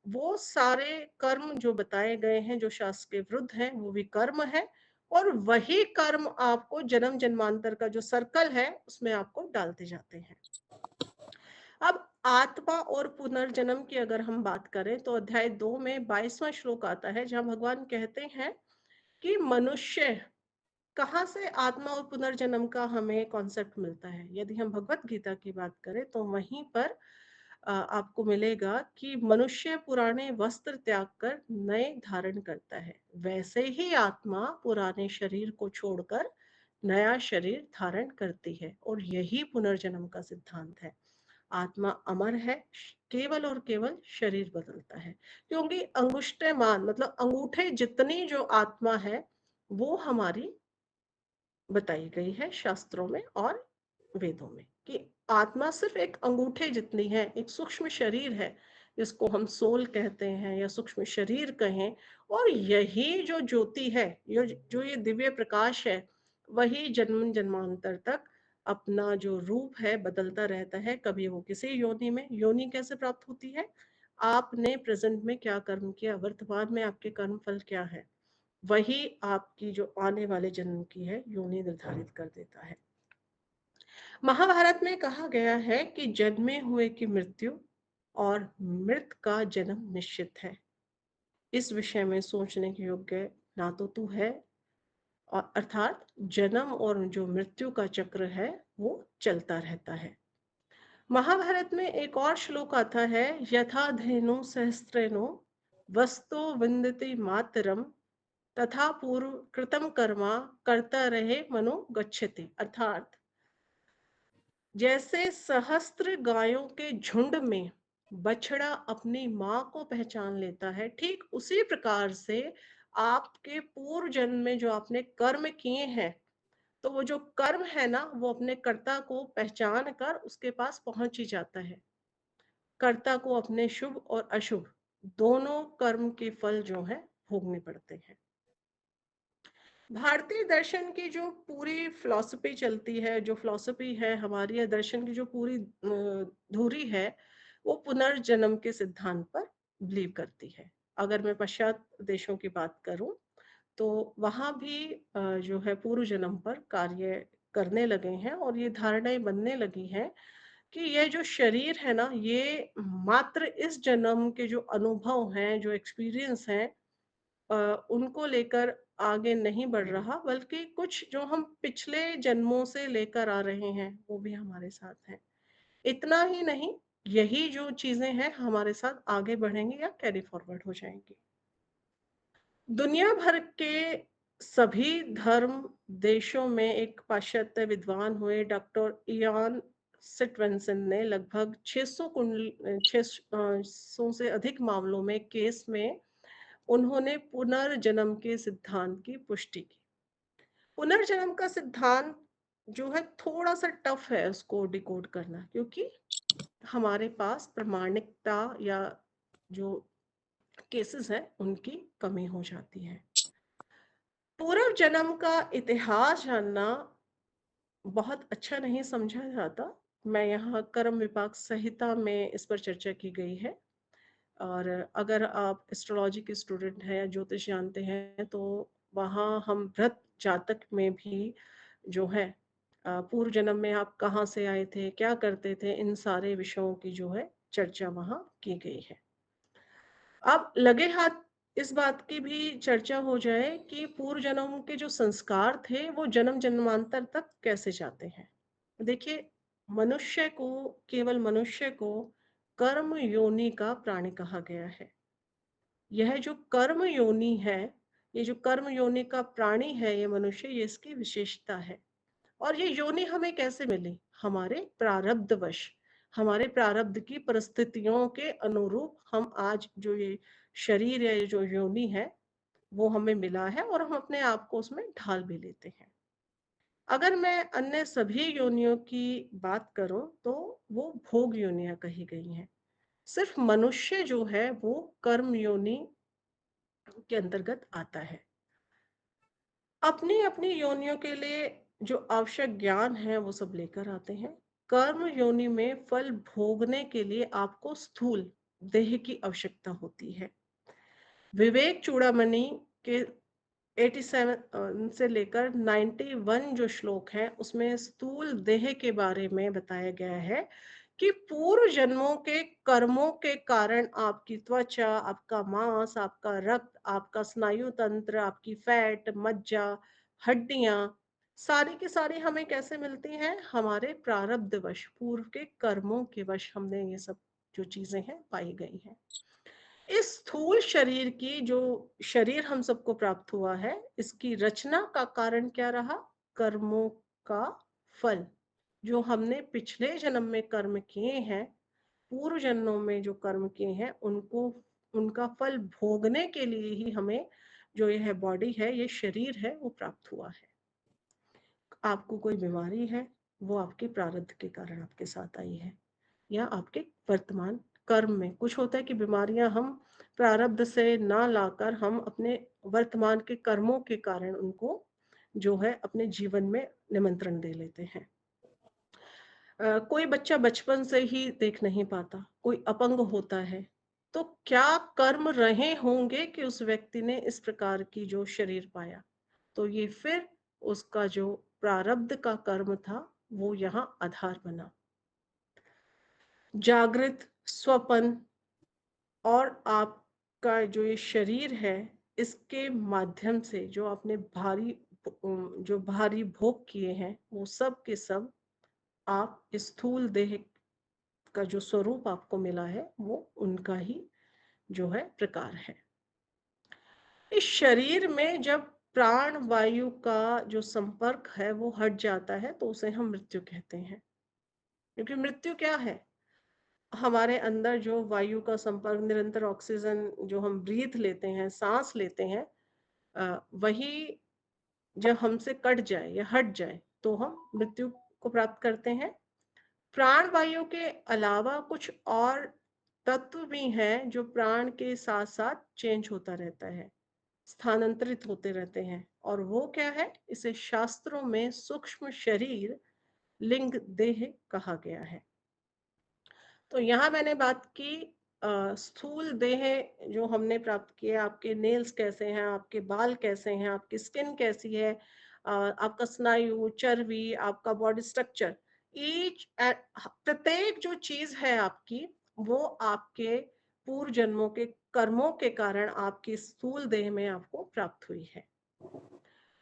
वो सारे कर्म जो बताए गए हैं जो शास्त्र के विरुद्ध हैं वो विकर्म है। और वही कर्म आपको जन्म जन्मांतर का जो सर्कल है उसमें आपको डालते जाते हैं। अब आत्मा और पुनर्जन्म की अगर हम बात करें तो अध्याय 2 में 22वां श्लोक आता है जहां भगवान कहते हैं कि मनुष्य कहाँ से आत्मा और पुनर्जन्म का हमें कॉन्सेप्ट मिलता है। यदि हम भगवत गीता की बात करें तो वहीं पर आपको मिलेगा कि मनुष्य पुराने वस्त्र त्याग कर नए धारण करता है, वैसे ही आत्मा पुराने शरीर को छोड़कर नया शरीर धारण करती है, और यही पुनर्जन्म का सिद्धांत है। आत्मा अमर है, केवल और केवल शरीर बदलता है। क्योंकि अंगुष्ठमान मतलब अंगूठे जितनी जो आत्मा है वो हमारी बताई गई है शास्त्रों में और वेदों में, कि आत्मा सिर्फ एक अंगूठे जितनी है, एक सूक्ष्म शरीर है जिसको हम सोल कहते हैं या सूक्ष्म शरीर कहें। और यही जो ज्योति है, जो ये दिव्य प्रकाश है, वही जन्म जन्मांतर तक अपना जो रूप है बदलता रहता है। कभी वो किसी योनि में, योनि कैसे प्राप्त होती है? आपने प्रेजेंट में क्या कर्म किया, वर्तमान में आपके कर्म फल क्या है, वही आपकी जो आने वाले जन्म की है योनि निर्धारित कर देता है। महाभारत में कहा गया है कि जन्मे हुए की मृत्यु और मृत का जन्म निश्चित है। इस विषय में सोचने के योग्य ना तो तू है, और अर्थात जन्म और जो मृत्यु का चक्र है वो चलता रहता है। महाभारत में एक और श्लोक आता है, यथा धेनु सहस्त्रेनो वस्तो विंदति मातरम तथा पूर्व कृतम कर्मा करता रहे मनो गच्छति। अर्थात जैसे सहस्त्र गायों के झुंड में बछड़ा अपनी माँ को पहचान लेता है, ठीक उसी प्रकार से आपके पूर्व जन्म में जो आपने कर्म किए हैं, तो वो जो कर्म है ना वो अपने कर्ता को पहचान कर उसके पास पहुंच ही जाता है। कर्ता को अपने शुभ और अशुभ दोनों कर्म के फल जो है भोगने पड़ते हैं। भारतीय दर्शन की जो पूरी फिलॉसफी चलती है, जो फिलॉसफी है हमारी, दर्शन की जो पूरी धुरी है, वो पुनर्जन्म के सिद्धांत पर बिलीव करती है। अगर मैं पश्चात देशों की बात करूं तो वहां भी जो है पूर्व जन्म पर कार्य करने लगे हैं, और ये धारणाएं बनने लगी हैं कि ये जो शरीर है ना, ये मात्र इस जन्म के जो अनुभव हैं, जो एक्सपीरियंस हैं, उनको लेकर आगे नहीं बढ़ रहा, बल्कि कुछ जो हम पिछले जन्मों से लेकर आ रहे हैं वो भी हमारे साथ हैं। इतना ही नहीं, यही जो चीजें हैं हमारे साथ आगे बढ़ेंगी या कैरी फॉरवर्ड हो जाएंगी। दुनिया भर के सभी धर्म देशों में एक पाश्चात्य विद्वान हुए, डॉक्टर इयान सिटवेंसन ने लगभग 600 से अधिक मामलों में केस में उन्होंने पुनर्जन्म के सिद्धांत की पुष्टि की। पुनर्जन्म का सिद्धांत जो है थोड़ा सा टफ है उसको डिकोड करना, क्योंकि हमारे पास प्रामाणिकता या जो केसेस है उनकी कमी हो जाती है। पूर्व जन्म का इतिहास जानना बहुत अच्छा नहीं समझा जाता। मैं यहाँ कर्म विपाक संहिता में इस पर चर्चा की गई है। और अगर आप एस्ट्रोलॉजी के स्टूडेंट हैं या ज्योतिष जानते हैं तो वहाँ हम व्रत जातक में भी जो है पूर्व जन्म में आप कहाँ से आए थे, क्या करते थे, इन सारे विषयों की जो है चर्चा वहाँ की गई है। अब लगे हाथ इस बात की भी चर्चा हो जाए कि पूर्व जन्म के जो संस्कार थे वो जन्म जन्मांतर तक कैसे जाते हैं। देखिए, मनुष्य को, केवल मनुष्य को कर्म योनि का प्राणी कहा गया है। यह जो कर्म योनि है, ये जो कर्म योनि का प्राणी है ये मनुष्य, ये इसकी विशेषता है। और ये योनि हमें कैसे मिली? हमारे प्रारब्धवश, हमारे प्रारब्ध की परिस्थितियों के अनुरूप हम आज जो ये शरीर है, ये जो योनि है, वो हमें मिला है और हम अपने आप को उसमें ढाल भी लेते हैं। अगर मैं अन्य सभी योनियों की बात करूं तो वो भोग योनियां कही गई हैं। सिर्फ मनुष्य जो है वो कर्म योनि के अंतर्गत आता है। अपनी अपनी योनियों के लिए जो आवश्यक ज्ञान है वो सब लेकर आते हैं। कर्म योनि में फल भोगने के लिए आपको स्थूल देह की आवश्यकता होती है। विवेक चूड़ामणि के 87 से लेकर 91 जो श्लोक है उसमें स्थूल देह के बारे में बताया गया है कि पूर्व जन्मों के कर्मों के कारण आपकी त्वचा, आपका मांस, आपका रक्त, आपका स्नायु तंत्र, आपकी फैट, मज्जा, हड्डियां, सारी की सारी हमें कैसे मिलती हैं? हमारे प्रारब्ध वश, पूर्व के कर्मों के वश हमने ये सब जो चीजें हैं पाई गई हैं। इस स्थूल शरीर की जो शरीर हम सबको प्राप्त हुआ है, इसकी रचना का कारण क्या रहा? कर्मों का फल। जो हमने पिछले जन्म में कर्म किए हैं, पूर्व जन्मों में जो कर्म किए हैं, उनको उनका फल भोगने के लिए ही हमें जो यह बॉडी है, ये शरीर है, वो प्राप्त हुआ है। आपको कोई बीमारी है, वो आपके प्रारब्ध के कारण आपके साथ आई है, या आपके वर्तमान कर्म में कुछ होता है कि बीमारियां हम प्रारब्ध से ना लाकर हम अपने वर्तमान के कर्मों के कारण उनको जो है अपने जीवन में निमंत्रण दे लेते हैं। कोई बच्चा बचपन से ही देख नहीं पाता, कोई अपंग होता है, तो क्या कर्म रहे होंगे कि उस व्यक्ति ने इस प्रकार की जो शरीर पाया? तो ये फिर उसका जो प्रारब्ध का कर्म था वो यहाँ आधार बना। जागृत, स्वपन और आपका जो ये शरीर है, इसके माध्यम से जो आपने जो भारी भोग किए हैं, वो सब के सब आप स्थूल देह का जो स्वरूप आपको मिला है, वो उनका ही जो है प्रकार है। इस शरीर में जब प्राण वायु का जो संपर्क है वो हट जाता है तो उसे हम मृत्यु कहते हैं। क्योंकि मृत्यु क्या है? हमारे अंदर जो वायु का संपर्क, निरंतर ऑक्सीजन जो हम ब्रीथ लेते हैं, सांस लेते हैं, वही जब हमसे कट जाए या हट जाए तो हम मृत्यु को प्राप्त करते हैं। प्राण वायु के अलावा कुछ और तत्व भी हैं जो प्राण के साथ साथ चेंज होता रहता है, स्थानांतरित होते रहते हैं। और वो क्या है? इसे शास्त्रों में सूक्ष्म शरीर, लिंग देह कहा गया है। तो यहाँ मैंने बात की स्थूल देह जो हमने प्राप्त किया। आपके नेल्स कैसे हैं, आपके बाल कैसे हैं, आपकी स्किन कैसी है, आपका स्नायु, चर्बी, आपका बॉडी स्ट्रक्चर, ईच प्रत्येक जो चीज है आपकी, वो आपके पूर्व जन्मों के कर्मों के कारण आपकी स्थूल देह में आपको प्राप्त हुई है।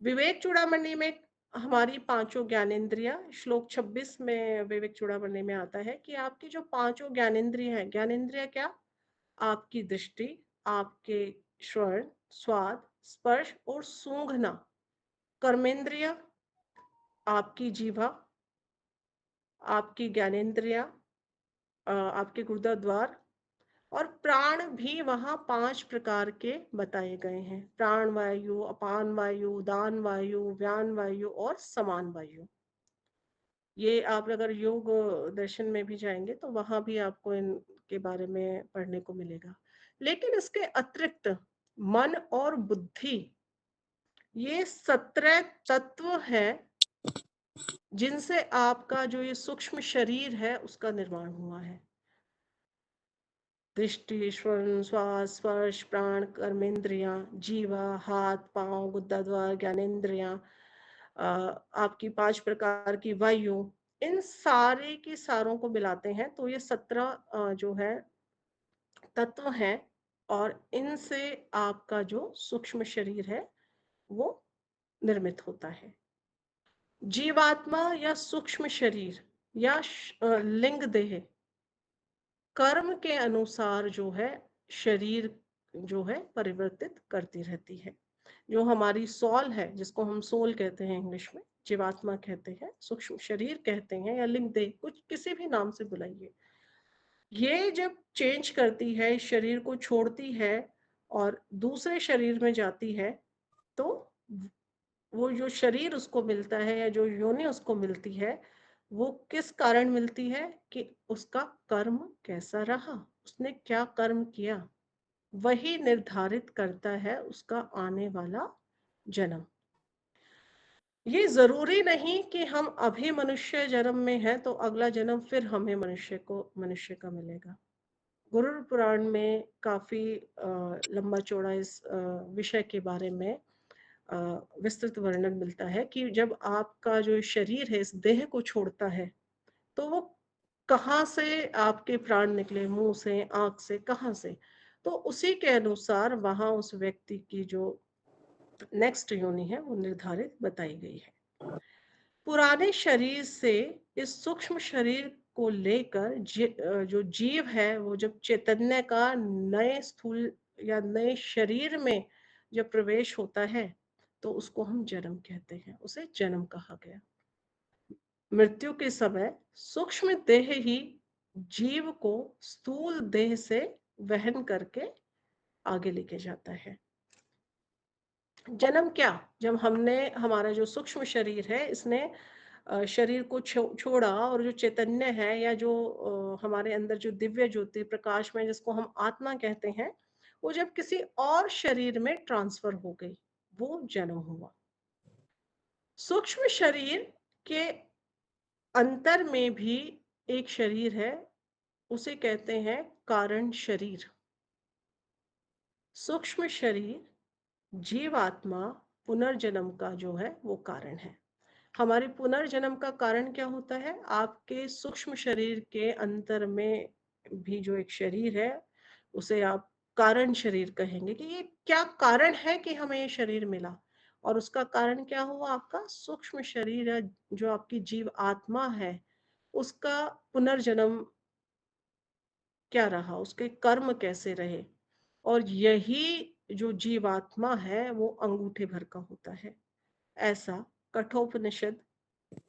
विवेक चूड़ामणि में हमारी पांचों ज्ञानेंद्रियां, श्लोक 26 में विवेक चूड़ामणि में आता है कि आपकी जो पांचों ज्ञानेंद्रिय हैं, ज्ञानेंद्रिय क्या? आपकी दृष्टि, आपके श्रवण, स्वाद, स्पर्श और सूंघना। कर्मेंद्रिय आपकी जीभा, आपकी ज्ञानेंद्रिया, आपके गुर्दा द्वार। और प्राण भी वहां 5 प्रकार के बताए गए हैं। प्राण वायु, अपान वायु, उदान वायु, व्यान वायु और समान वायु। ये आप अगर योग दर्शन में भी जाएंगे तो वहां भी आपको इनके बारे में पढ़ने को मिलेगा। लेकिन इसके अतिरिक्त मन और बुद्धि, ये 17 तत्व हैं जिनसे आपका जो ये सूक्ष्म शरीर है उसका निर्माण हुआ है। दृष्टि, श्रवण, स्वाद, स्पर्श, प्राण, कर्मेंद्रियां, जीवा, हाथ, पांव, गुद्दा द्वार, ज्ञानेंद्रियां, आपकी 5 प्रकार की वायु, इन सारे की सारों को मिलाते हैं तो ये 17 जो है तत्व हैं। और इनसे आपका जो सूक्ष्म शरीर है वो निर्मित होता है। जीवात्मा या सूक्ष्म शरीर या लिंग देह कर्म के अनुसार जो है शरीर जो है परिवर्तित करती रहती है। जो हमारी सॉल है, जिसको हम सोल कहते हैं इंग्लिश में, जीवात्मा कहते हैं, सूक्ष्म शरीर कहते हैं या लिंग देह, कुछ किसी भी नाम से बुलाइए। ये जब चेंज करती है, इस शरीर को छोड़ती है और दूसरे शरीर में जाती है, तो वो जो शरीर उसको मिलता है या जो योनि उसको मिलती है, वो किस कारण मिलती है कि उसका कर्म कैसा रहा, उसने क्या कर्म किया, वही निर्धारित करता है उसका आने वाला जन्म। ये जरूरी नहीं कि हम अभी मनुष्य जन्म में हैं तो अगला जन्म फिर हमें मनुष्य का मिलेगा। गरुड़ पुराण में काफी लंबा चौड़ा इस विषय के बारे में विस्तृत वर्णन मिलता है कि जब आपका जो शरीर है इस देह को छोड़ता है, तो वो कहाँ से आपके प्राण निकले, मुंह से, आंख से, कहाँ से, तो उसी के अनुसार वहां उस व्यक्ति की जो नेक्स्ट योनि है वो निर्धारित बताई गई है। पुराने शरीर से इस सूक्ष्म शरीर को लेकर जो जीव है वो जब चैतन्य का नए स्थूल या नए शरीर में जब प्रवेश होता है, तो उसको हम जन्म कहते हैं, उसे जन्म कहा गया। मृत्यु के समय सूक्ष्म देह ही जीव को स्थूल देह से वहन करके आगे लेके जाता है। जन्म क्या, जब हमने हमारा जो सूक्ष्म शरीर है इसने शरीर को छोड़ा और जो चैतन्य है या जो हमारे अंदर जो दिव्य ज्योति प्रकाश में जिसको हम आत्मा कहते हैं, वो जब किसी और शरीर में ट्रांसफर हो गई, वो जन्म हुआ। सूक्ष्म शरीर के अंतर में भी एक शरीर है, उसे कहते हैं कारण शरीर। सूक्ष्म शरीर जीवात्मा पुनर्जन्म का जो है वो कारण है। हमारे पुनर्जन्म का कारण क्या होता है, आपके सूक्ष्म शरीर के अंतर में भी जो एक शरीर है उसे आप कारण शरीर कहेंगे कि ये क्या कारण है कि हमें ये शरीर मिला, और उसका कारण क्या हुआ, आपका सूक्ष्म शरीर है, जो आपकी जीव आत्मा है, उसका पुनर्जन्म क्या रहा, उसके कर्म कैसे रहे। और यही जो जीवात्मा है वो अंगूठे भर का होता है, ऐसा कठोपनिषद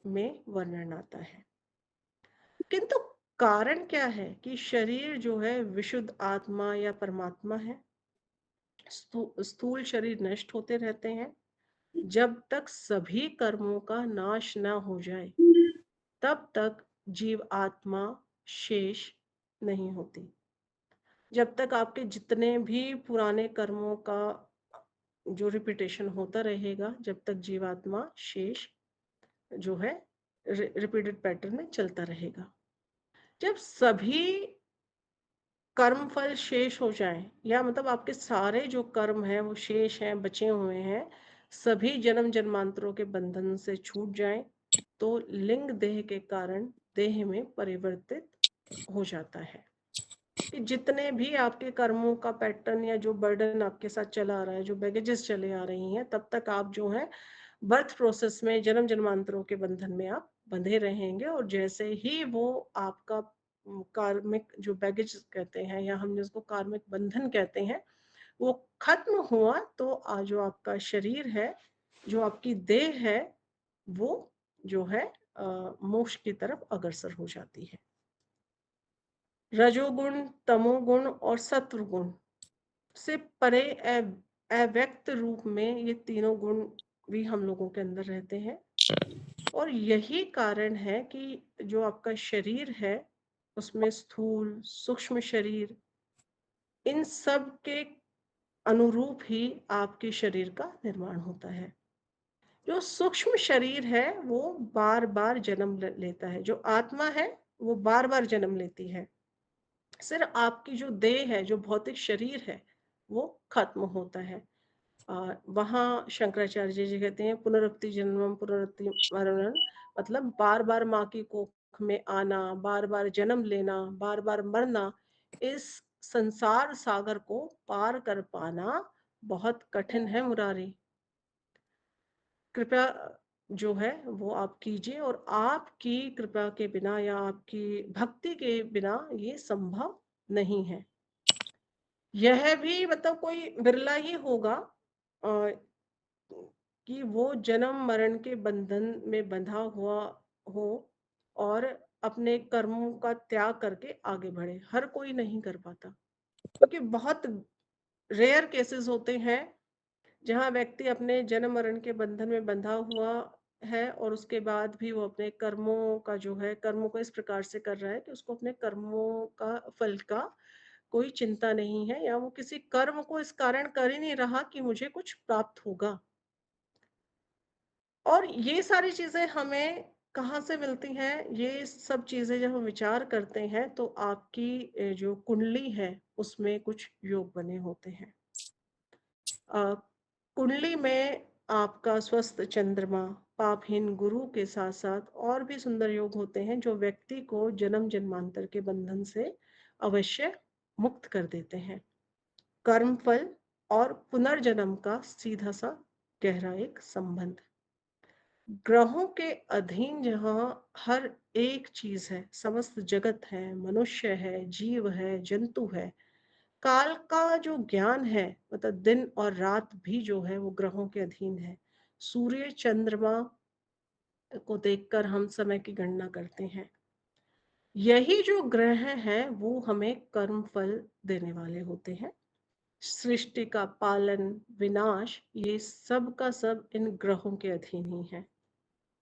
में वर्णन आता है। किंतु कारण क्या है कि शरीर जो है विशुद्ध आत्मा या परमात्मा है, स्थूल शरीर नष्ट होते रहते हैं। जब तक सभी कर्मों का नाश ना हो जाए, तब तक जीव आत्मा शेष नहीं होती। जब तक आपके जितने भी पुराने कर्मों का जो रिपीटेशन होता रहेगा, जब तक जीवात्मा शेष जो है रिपीटेड पैटर्न में चलता रहेगा। जब सभी कर्म फल शेष हो जाए, या मतलब आपके सारे जो कर्म हैं वो शेष हैं, बचे हुए हैं, सभी जन्म जन्मांतरों के बंधन से छूट जाएं, तो लिंग देह के कारण देह में परिवर्तित हो जाता है। कि जितने भी आपके कर्मों का पैटर्न या जो बर्डन आपके साथ चला आ रहा है, जो बैगेजेस चले आ रही हैं, तब तक आप जो है बर्थ प्रोसेस में जन्म जन्मांतरों के बंधन में आप बंधे रहेंगे। और जैसे ही वो आपका कार्मिक जो बैगेज कहते हैं या हम जिसको कार्मिक बंधन कहते हैं वो खत्म हुआ, तो जो आपका शरीर है, जो आपकी देह है, वो जो है मोक्ष की तरफ अग्रसर हो जाती है। रजोगुण, तमोगुण और सत्वगुण से परे अव्यक्त रूप में ये तीनों गुण भी हम लोगों के अंदर रहते हैं। और यही कारण है कि जो आपका शरीर है उसमें स्थूल सूक्ष्म शरीर, इन सब के अनुरूप ही आपके शरीर का निर्माण होता है। जो सूक्ष्म शरीर है वो बार बार जन्म लेता है, जो आत्मा है वो बार बार जन्म लेती है। सिर्फ आपकी जो देह है, जो भौतिक शरीर है, वो खत्म होता है। वहाँ शंकराचार्य जी कहते हैं पुनरुक्ति जन्मम पुनरुक्ति मरणम, मतलब बार बार माँ की कोख में आना, बार बार जन्म लेना, बार बार मरना, इस संसार सागर को पार कर पाना बहुत कठिन है मुरारी। कृपया जो है वो आप कीजिए, और आपकी कृपा के बिना या आपकी भक्ति के बिना ये संभव नहीं है। यह भी मतलब कोई बिरला ही होगा अ, कि वो जन्म-मरण के बंधन में बंधा हुआ हो और अपने कर्मों का त्याग करके आगे बढ़े। हर कोई नहीं कर पाता, क्योंकि बहुत रेयर केसेस होते हैं जहाँ व्यक्ति अपने जन्म-मरण के बंधन में बंधा हुआ है और उसके बाद भी वो अपने कर्मों का जो है, कर्मों को इस प्रकार से कर रहा है कि उसको अपने कर्मों का फल का कोई चिंता नहीं है, या वो किसी कर्म को इस कारण कर ही नहीं रहा कि मुझे कुछ प्राप्त होगा। और ये सारी चीज़ें हमें कहाँ से मिलती हैं? ये सब चीज़ें जब हम विचार करते हैं तो आपकी जो कुंडली है उसमें कुछ योग बने होते हैं। अ, कुंडली में आपका स्वस्थ चंद्रमा, पापहीन गुरु के साथ-साथ और भी सुंदर योग होते हैं जो व्यक्ति को जन्म-जन्मांतर के बंधन से अवश्य मुक्त कर देते हैं। कर्मफल और पुनर्जन्म का सीधा-सा गहरा एक संबंध। ग्रहों के अधीन जहाँ हर एक चीज़ है, समस्त जगत है, मनुष्य है, जीव है, जंतु है, काल का जो ज्ञान है, मतलब दिन और रात भी जो है वो ग्रहों के अधीन है। सूर्य, चंद्रमा को देखकर हम समय की गणना करते हैं। यही जो ग्रह हैं, वो हमें कर्म फल देने वाले होते हैं। सृष्टि का पालन, विनाश, ये सब का सब इन ग्रहों के अधीन ही है।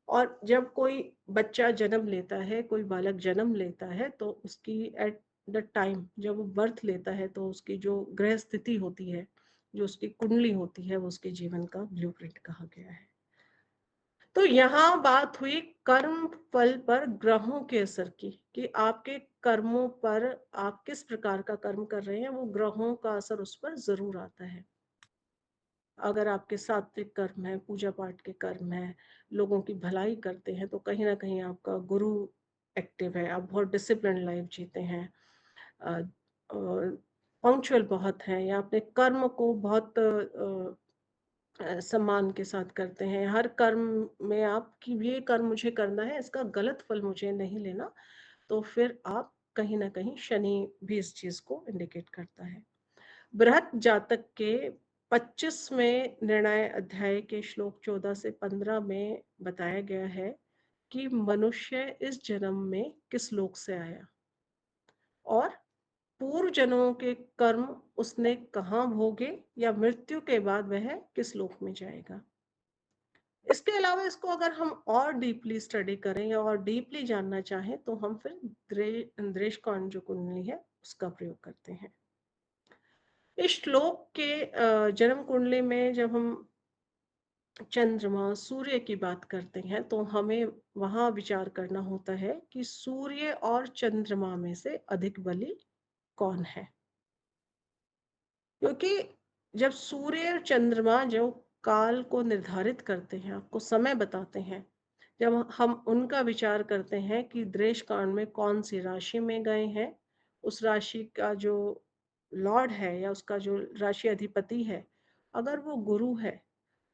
और जब कोई बच्चा जन्म लेता है, कोई बालक जन्म लेता है, तो उसकी एट द टाइम जब वो बर्थ लेता है, तो उसकी जो ग्रह स्थिति होती है, जो उसकी कुंडली होती है, वो उसके जीवन का ब्लूप्रिंट कहा गया है। तो यहाँ बात हुई कर्म फल पर ग्रहों के असर की, कि आपके कर्मों पर आप किस प्रकार का कर्म कर रहे हैं, वो ग्रहों का असर उस पर ज़रूर आता है। अगर आपके सात्विक कर्म है, पूजा-पाठ के कर्म हैं, लोगों की भलाई करते हैं, तो कहीं न कहीं आपका गुरु एक्टिव है, आप बहुत डिसिप्लिन्ड लाइफ़ जीते हैं। अ पंक्चुअल बहुत हैं, या अपने कर्म को बहुत सम्मान के साथ करते हैं। हर कर्म में आप कि ये कर्म मुझे करना है, इसका गलत फल मुझे नहीं लेना, तो फिर आप कहीं न कहीं शनि भी इस चीज़ को इंडिकेट करता है। बृहत जातक के 25वें निर्णय अध्याय के श्लोक 14 से 15 में बताया गया है कि मनुष्य इस जन्म में किस लोक से आया और पूर्व जन्मों के कर्म उसने कहाँ भोगे, या मृत्यु के बाद वह किस लोक में जाएगा। इसके अलावा इसको अगर हम और डीपली स्टडी करें या और डीपली जानना चाहें, तो हम फिर दृष्टिकोण जो कुंडली है उसका प्रयोग करते हैं। इस श्लोक के जन्म कुंडली में जब हम चंद्रमा, सूर्य की बात करते हैं, तो हमें वहाँ विचार करना होता है कि सूर्य और चंद्रमा में से अधिक बली कौन है? क्योंकि जब सूर्य और चंद्रमा जो काल को निर्धारित करते हैं, आपको समय बताते हैं, जब हम उनका विचार करते हैं कि देश काल में कौन-सी राशि में गए हैं, उस राशि का जो लॉर्ड है या उसका जो राशि अधिपति है, अगर वो गुरु है,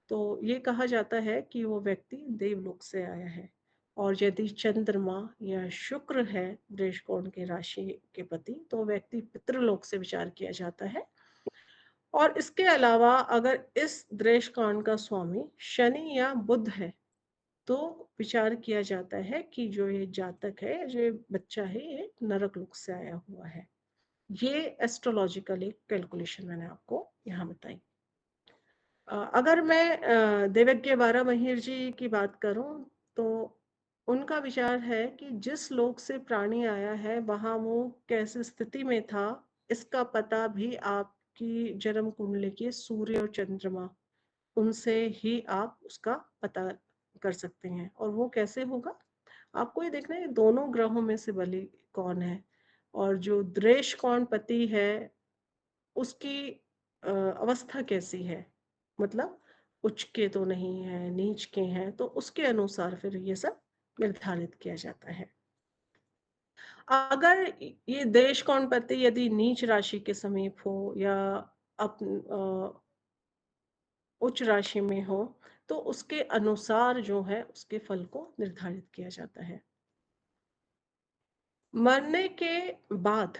तो ये कहा जाता है कि वो व्यक्ति देवलोक से आया है। और यदि चंद्रमा या शुक्र है दृष्टिकोण के राशि के पति, तो व्यक्ति पितृलोक से विचार किया जाता है। और इसके अलावा अगर इस दृष्टिकोण का स्वामी शनि या बुध है, तो विचार किया जाता है कि जो ये जातक है, जो ये बच्चा है, ये नरक लोक से आया हुआ है। ये एस्ट्रोलॉजिकल एक कैलकुलेशन मैंने आपको यहाँ बताई। अगर मैं देवज्ञ बारामहीर जी की बात करूं, तो उनका विचार है कि जिस लोक से प्राणी आया है वहां वो कैसी स्थिति में था, इसका पता भी आपकी जन्म कुंडली के सूर्य और चंद्रमा, उनसे ही आप उसका पता कर सकते हैं। और वो कैसे होगा, आपको ये देखना है दोनों ग्रहों में से बलि कौन है, और जो दृश कौन पति है उसकी अवस्था कैसी है, मतलब उच्च के तो नहीं है, नीच के हैं, तो उसके अनुसार फिर ये सब निर्धारित किया जाता है। अगर ये देश कौन पति यदि नीच राशि के समीप हो या उच्च राशि में हो, तो उसके अनुसार जो है उसके फल को निर्धारित किया जाता है। मरने के बाद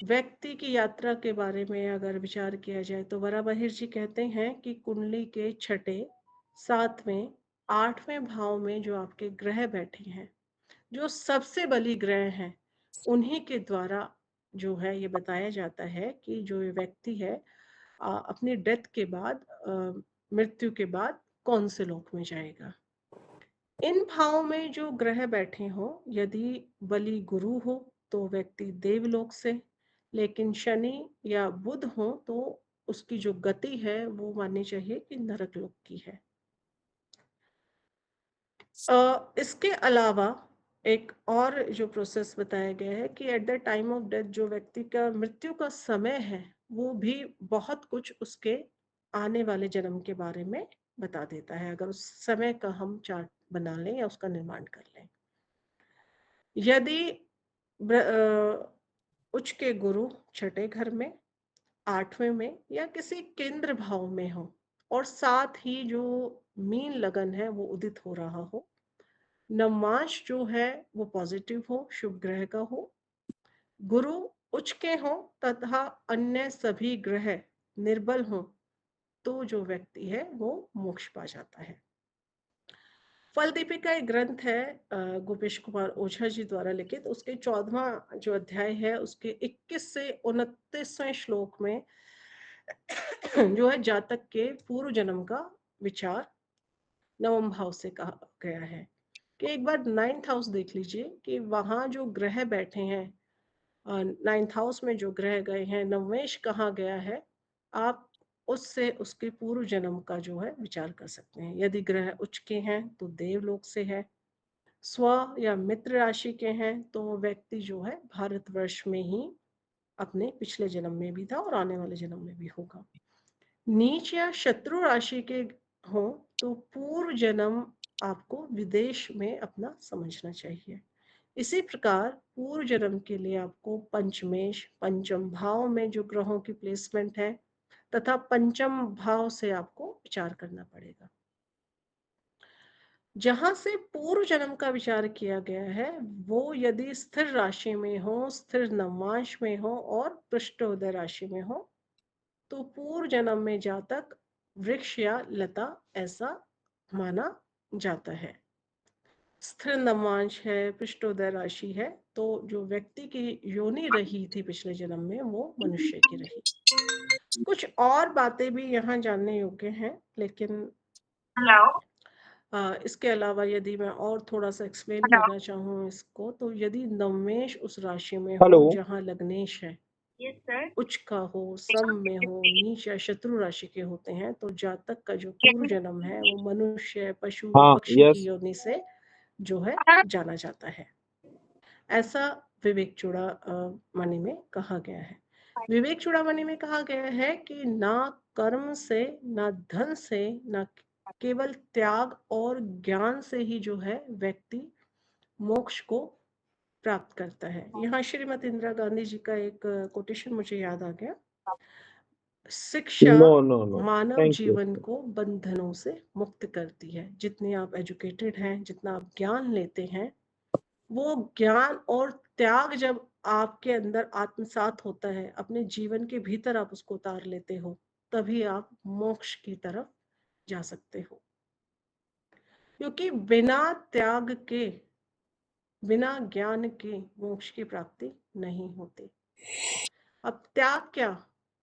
व्यक्ति की यात्रा के बारे में अगर विचार किया जाए तो वराहमिहिर जी कहते हैं कि कुंडली के छठे, सातवें, आठवें भाव में जो आपके ग्रह बैठे हैं, जो सबसे बली ग्रह हैं, उन्हीं के द्वारा जो है ये बताया जाता है कि जो ये व्यक्ति है अपनी डेथ के बाद, मृत्यु के बाद कौन से लोक में जाएगा। इन भावों में जो ग्रह बैठे हों, यदि बलि गुरु हो तो व्यक्ति देवलोक से, लेकिन शनि या बुध हो तो उसकी जो गति है वो माननी चाहिए कि नरक लोक की है। इसके अलावा एक और जो प्रोसेस बताया गया है कि at the time of death जो व्यक्ति का मृत्यु का समय है, वो भी बहुत कुछ उसके आने वाले जन्म के बारे में बता देता है, अगर उस समय का हम चार्ट बना लें या उसका निर्माण कर लें। यदि उच्च के गुरु छठे घर में, आठवें में या किसी केंद्र भाव में हो, और साथ ही जो मीन लगन है वो उदित हो रहा हो, नवमांश जो है वो पॉजिटिव हो, शुभ ग्रह का हो, गुरु उच्च के हो तथा अन्य सभी ग्रह निर्बल हो, तो जो व्यक्ति है वो मोक्ष पा जाता है। फल दीपिका एक ग्रंथ है गोपेश कुमार ओझा जी द्वारा लिखित, उसके 14वां जो अध्याय है उसके 21 से 29वें श्लोक में जो है जातक के पूर्व जन्म का विचार नवम भाव से कहा गया है कि एक बार 9th हाउस देख लीजिए कि वहां जो ग्रह बैठे हैं, 9th हाउस में जो ग्रह गए हैं, नवमेश कहाँ गया है, आप उससे उसके पूर्व जन्म का जो है विचार कर सकते हैं। यदि ग्रह उच्च के हैं तो देवलोक से है, स्व या मित्र राशि के हैं तो व्यक्ति जो है भारतवर्ष में ही अपने पिछले जन्म में भी था और आने वाले जन्म में भी होगा। नीच या शत्रु राशि के हो तो पूर्व जन्म आपको विदेश में अपना समझना चाहिए। इसी प्रकार पूर्व जन्म के लिए आपको पंचमेश, पंचम भाव में जो ग्रहों की प्लेसमेंट है तथा पंचम भाव से आपको विचार करना पड़ेगा। जहां से पूर्व जन्म का विचार किया गया है वो यदि स्थिर राशि में हो, स्थिर नवमांश में हो और पृष्ठोदय राशि में हो, तो पूर्व जन्म में जातक वृक्ष या लता ऐसा माना जाता है। स्थिर नवमांश है, पृष्ठोदय राशि है, तो जो व्यक्ति की योनि रही थी पिछले जन्म में वो मनुष्य की रही। कुछ और बातें भी यहाँ जानने योग्य हैं, लेकिन इसके अलावा यदि मैं और थोड़ा सा एक्सप्लेन करना चाहूँ इसको, तो यदि नवमेश उस राशि में हेलो। हो जहाँ लग्नेश है, उच्च का हो, सम में हो, नीच या शत्रु राशि के होते हैं, तो जातक का जो पूर्व जन्म है वो मनुष्य, पशु, हाँ, पक्षी की यस। योनि से जो है जाना जाता है। ऐसा विवेक चूड़ामणि में कहा गया है। विवेक चूड़ामणि में कहा गया है कि ना कर्म से, ना धन से, ना केवल त्याग और ज्ञान से ही जो है व्यक्ति मोक्ष को प्राप्त करता है। यहाँ श्रीमती इंदिरा गांधी जी का एक कोटेशन मुझे याद आ गया। शिक्षा नो, नो, नो। मानव थैंक यू। जीवन को बंधनों से मुक्त करती है। जितने आप एजुकेटेड हैं, जितना आप ज्ञान लेते हैं, वो ज्ञान और त्याग जब आपके अंदर आत्मसात होता है, अपने जीवन के भीतर आप उसको उतार लेते हो, तभी आप मोक्ष की तरफ जा सकते हो। क्योंकि बिना त्याग के, बिना ज्ञान के मोक्ष की प्राप्ति नहीं होती। अब त्याग क्या?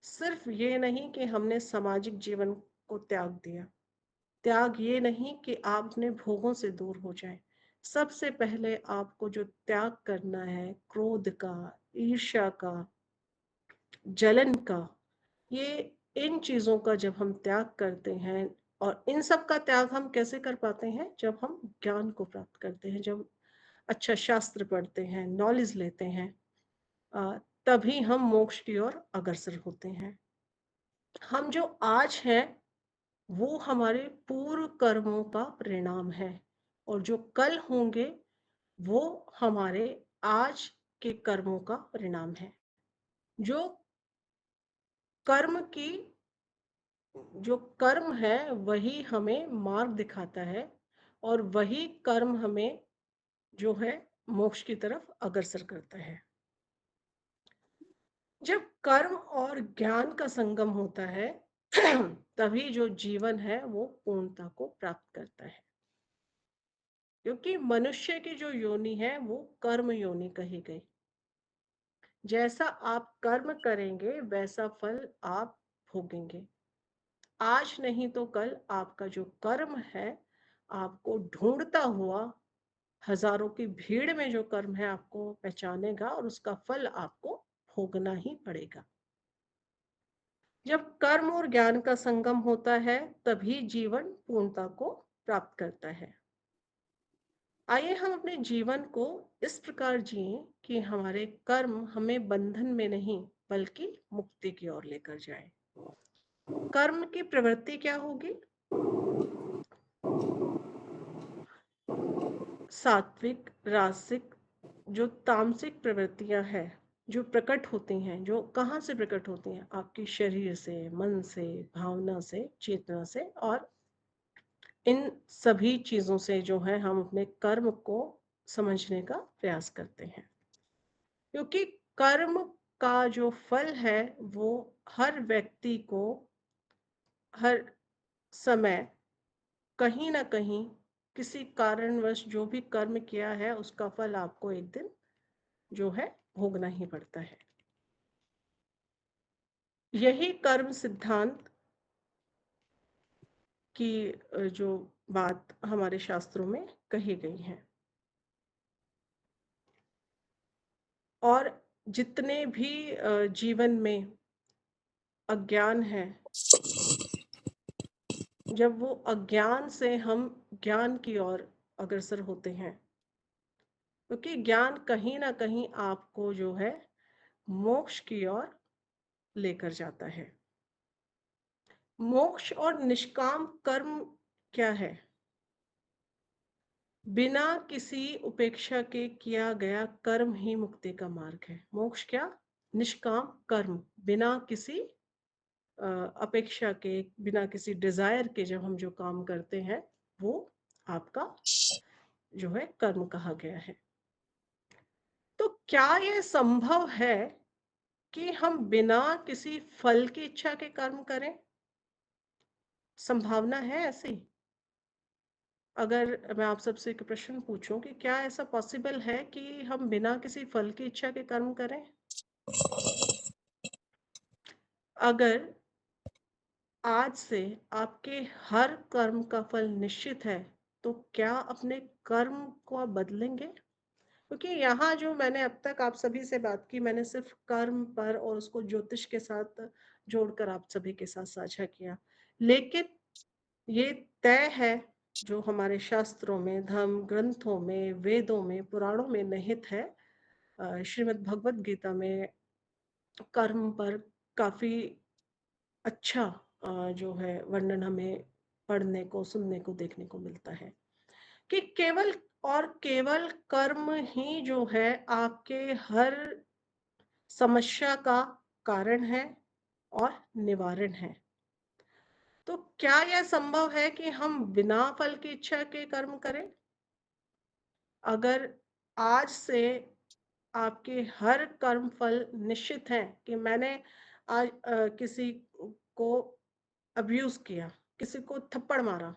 सिर्फ ये नहीं कि हमने सामाजिक जीवन को त्याग दिया। त्याग ये नहीं कि आप अपने भोगों से दूर हो जाएं। सबसे पहले आपको जो त्याग करना है, क्रोध का, ईर्ष्या का, जलन का, ये इन चीजों का जब हम त्याग करते हैं, और इन सब का त्याग हम कैसे कर पाते हैं? जब हम ज्ञान को प्राप्त करते हैं, जब अच्छा शास्त्र पढ़ते हैं, नॉलेज लेते हैं, तभी हम मोक्ष की ओर अग्रसर होते हैं। हम जो आज हैं वो हमारे पूर्व कर्मों का परिणाम है, और जो कल होंगे वो हमारे आज के कर्मों का परिणाम है। जो कर्म की जो कर्म है वही हमें मार्ग दिखाता है, और वही कर्म हमें जो है मोक्ष की तरफ अग्रसर करता है। जब कर्म और ज्ञान का संगम होता है तभी जो जीवन है वो पूर्णता को प्राप्त करता है। क्योंकि मनुष्य की जो योनि है वो कर्म योनि कही गई। जैसा आप कर्म करेंगे वैसा फल आप भोगेंगे। आज नहीं तो कल आपका जो कर्म है आपको ढूंढता हुआ हजारों की भीड़ में जो कर्म है आपको पहचानेगा और उसका फल आपको भोगना ही पड़ेगा। जब कर्म और ज्ञान का संगम होता है तभी जीवन पूर्णता को प्राप्त करता है। आइए हम अपने जीवन को इस प्रकार जिएं कि हमारे कर्म हमें बंधन में नहीं बल्कि मुक्ति की ओर लेकर जाए। कर्म की प्रवृत्ति क्या होगी? सात्विक, रासिक, जो तामसिक प्रवृत्तियां हैं जो प्रकट होती हैं, जो कहाँ से प्रकट होती हैं? आपके शरीर से, मन से, भावना से, चेतना से, और इन सभी चीजों से जो है हम अपने कर्म को समझने का प्रयास करते हैं। क्योंकि कर्म का जो फल है वो हर व्यक्ति को हर समय कहीं ना कहीं किसी कारणवश जो भी कर्म किया है उसका फल आपको एक दिन जो है भोगना ही पड़ता है। यही कर्म सिद्धांत की जो बात हमारे शास्त्रों में कही गई है। और जितने भी जीवन में अज्ञान है, जब वो अज्ञान से हम ज्ञान की ओर अग्रसर होते हैं, क्योंकि ज्ञान कहीं ना कहीं आपको जो है मोक्ष की ओर लेकर जाता है। मोक्ष और निष्काम कर्म क्या है? बिना किसी उपेक्षा के किया गया कर्म ही मुक्ति का मार्ग है। मोक्ष क्या? निष्काम कर्म, बिना किसी अपेक्षा के, बिना किसी डिजायर के जब हम जो काम करते हैं वो आपका जो है कर्म कहा गया है। तो क्या यह संभव है कि हम बिना किसी फल की इच्छा के कर्म करें? संभावना है ऐसी? अगर मैं आप सबसे एक प्रश्न पूछूं कि क्या ऐसा पॉसिबल है कि हम बिना किसी फल की इच्छा के कर्म करें? अगर आज से आपके हर कर्म का फल निश्चित है तो क्या अपने कर्म को आप बदलेंगे? क्योंकि यहाँ जो मैंने अब तक आप सभी से बात की, मैंने सिर्फ कर्म पर और उसको ज्योतिष के साथ जोड़कर आप सभी के साथ साझा किया। लेकिन ये तय है, जो हमारे शास्त्रों में, धर्म ग्रंथों में, वेदों में, पुराणों में निहित है। श्रीमद् भगवत गीता में कर्म पर काफी अच्छा जो है वर्णन हमें पढ़ने को, सुनने को, देखने को मिलता है कि केवल और केवल कर्म ही जो है आपके हर समस्या का कारण है और निवारण है। तो क्या यह संभव है कि हम बिना फल की इच्छा के कर्म करें? अगर आज से आपके हर कर्म फल निश्चित है कि मैंने आज किसी को अब्यूज किया, किसी को थप्पड़ मारा,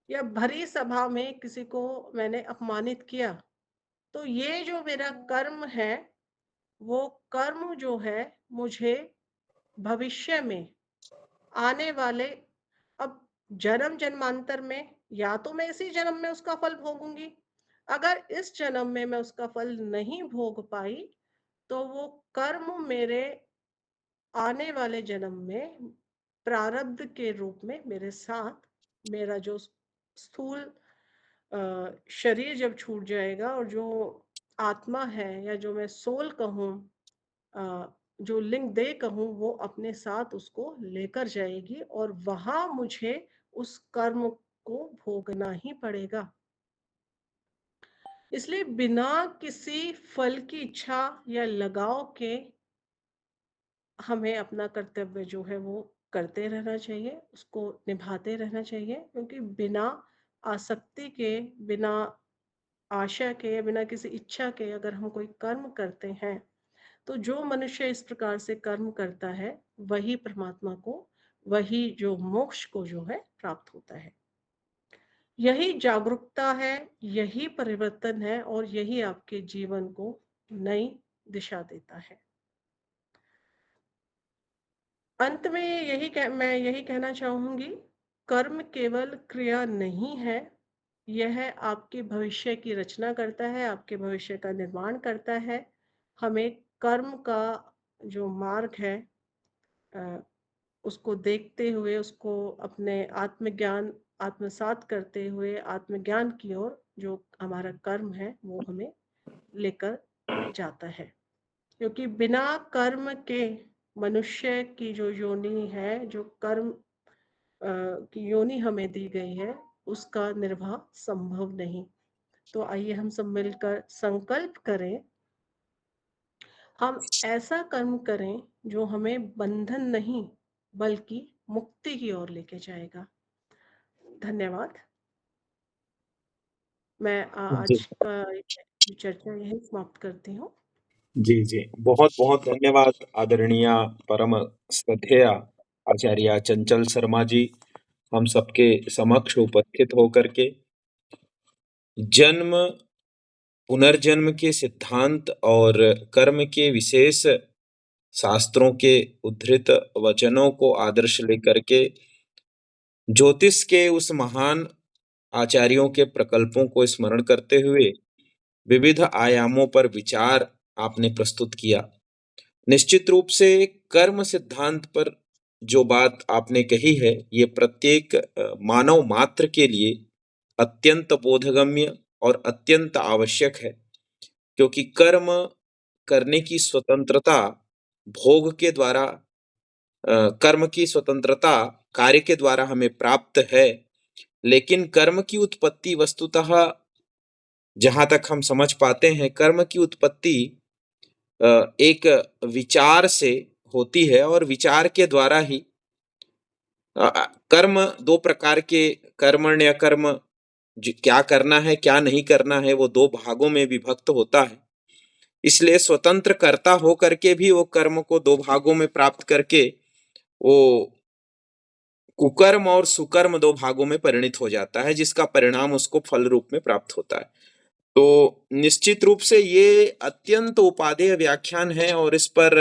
या भरी सभा में किसी को मैंने अपमानित किया, तो ये जो मेरा कर्म है वो कर्म जो है मुझे भविष्य में आने वाले, अब जन्म जन्मांतर में, या तो मैं इसी जन्म में उसका फल भोगूंगी। अगर इस जन्म में मैं उसका फल नहीं भोग पाई तो वो कर्म मेरे आने वाले जन्म में प्रारब्ध के रूप में मेरे साथ, मेरा जो स्थूल शरीर जब छूट जाएगा और जो आत्मा है या जो मैं सोल कहूँ, जो लिंग दे कहूँ, वो अपने साथ उसको लेकर जाएगी और वहां मुझे उस कर्म को भोगना ही पड़ेगा। इसलिए बिना किसी फल की इच्छा या लगाव के हमें अपना कर्तव्य जो है वो करते रहना चाहिए, उसको निभाते रहना चाहिए। क्योंकि बिना आसक्ति के, बिना आशा के, बिना किसी इच्छा के अगर हम कोई कर्म करते हैं तो जो मनुष्य इस प्रकार से कर्म करता है, वही परमात्मा को, वही जो मोक्ष को जो है प्राप्त होता है। यही जागरूकता है, यही परिवर्तन है और यही आपके जीवन को नई दिशा देता है। अंत में मैं यही कहना चाहूँगी, कर्म केवल क्रिया नहीं है, यह आपके भविष्य की रचना करता है, आपके भविष्य का निर्माण करता है। हमें कर्म का जो मार्ग है अ, उसको देखते हुए, उसको अपने आत्मज्ञान आत्मसात करते हुए आत्मज्ञान की ओर जो हमारा कर्म है, वो हमें लेकर जाता है। क्योंकि बिना कर्म के मनुष्य की जो योनि है, जो कर्म की योनि हमें दी गई है, उसका निर्वाह संभव नहीं। तो आइए हम सब मिलकर संकल्प करें, हम ऐसा कर्म करें जो हमें बंधन नहीं बल्कि मुक्ति की ओर लेके जाएगा। धन्यवाद। मैं जी आज का चर्चा यही समाप्त करती हूँ। जी जी, बहुत बहुत धन्यवाद आदरणीय परम श्रद्धेय आचार्य चंचल शर्मा जी, हम सबके समक्ष उपस्थित होकर के जन्म पुनर्जन्म के सिद्धांत और कर्म के विशेष शास्त्रों के उद्धृत वचनों को आदर्श लेकर के ज्योतिष के उस महान आचार्यों के प्रकल्पों को स्मरण करते हुए विविध आयामों पर विचार आपने प्रस्तुत किया। निश्चित रूप से कर्म सिद्धांत पर जो बात आपने कही है, ये प्रत्येक मानव मात्र के लिए अत्यंत बोधगम्य और अत्यंत आवश्यक है, क्योंकि कर्म करने की स्वतंत्रता भोग के द्वारा कर्म की स्वतंत्रता कार्य के द्वारा हमें प्राप्त है, लेकिन कर्म की उत्पत्ति वस्तुतः जहाँ तक हम समझ पाते हैं, कर्म की उत्पत्ति एक विचार से होती है और विचार के द्वारा ही कर्म दो प्रकार के कर्मण्य कर्म क्या करना है क्या नहीं करना है, वो दो भागों में विभक्त होता है। इसलिए स्वतंत्र कर्ता हो करके भी वो कर्म को दो भागों में प्राप्त करके वो कुकर्म और सुकर्म दो भागों में परिणित हो जाता है, जिसका परिणाम उसको फल रूप में प्राप्त होता है। तो निश्चित रूप से ये अत्यंत उपादेय व्याख्यान है और इस पर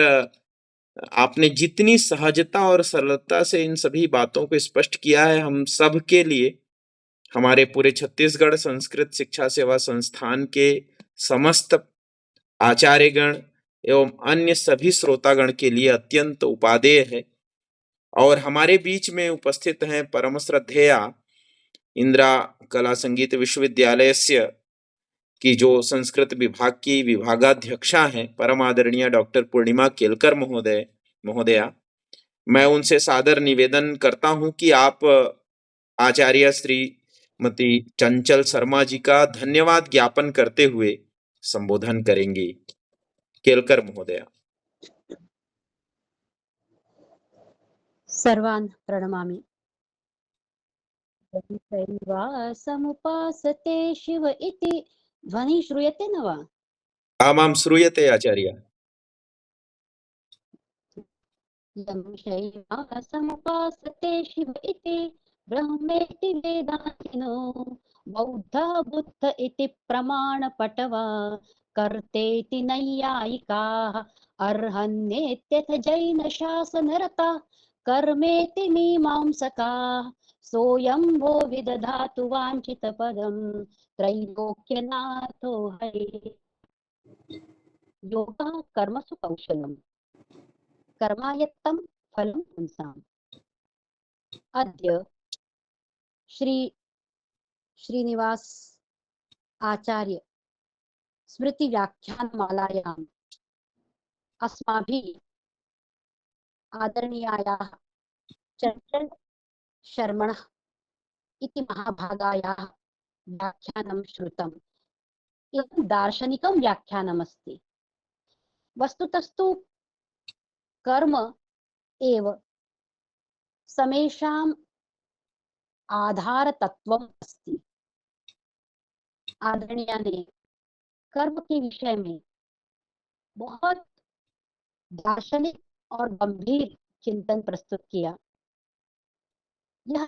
आपने जितनी सहजता और सरलता से इन सभी बातों को स्पष्ट किया है, हम सब के लिए, हमारे पूरे छत्तीसगढ़ संस्कृत शिक्षा सेवा संस्थान के समस्त आचार्यगण एवं अन्य सभी श्रोतागण के लिए अत्यंत उपादेय है। और हमारे बीच में उपस्थित हैं परम श्रद्धेया इंदिरा कला संगीत विश्वविद्यालय की जो संस्कृत विभाग की विभागाध्यक्षा हैं, परम आदरणीय डॉक्टर पूर्णिमा केलकर महोदया, मैं उनसे सादर निवेदन करता हूं कि आप आचार्य श्रीमती चंचल शर्मा जी का धन्यवाद ज्ञापन करते हुए संबोधन करेंगी। केलकर महोदया। सर्वान् प्रणमामि। समुपासते शिव इति ध्वनि श्रूयते न वा? आमां श्रूयते आचार्य। यं शैवासमुपासते शिव इति ब्रह्मेति वेदान्तिनो बौद्धः बुद्ध इति प्रमाणपटवा कर्तेति नैयायिकाः अर्हन्येत्यथ जैनशासनरता कर्मेति मीमांसकाः सोऽयं वो विदधातु वाञ्छितपदं त्रैलोक्यनाथो हरिः। योगः कर्मसु कौशलम् कर्मायत्तं फलं पुंसाम्। अद्य श्री श्रीनिवास आचार्य स्मृति व्याख्यानमालायाम् अस्माभिः आदरणीयायाः चंचल शर्मणः इति महाभागायाः व्याख्यानं श्रुतम्। इदं दार्शनिकं व्याख्यानमस्ति। वस्तुतस्तु कर्म एव समेषाम् आधारतत्वम् अस्ति। आदरणीय ने कर्म के विषय में बहुत दार्शनिक और गंभीर चिंतन प्रस्तुत किया। यह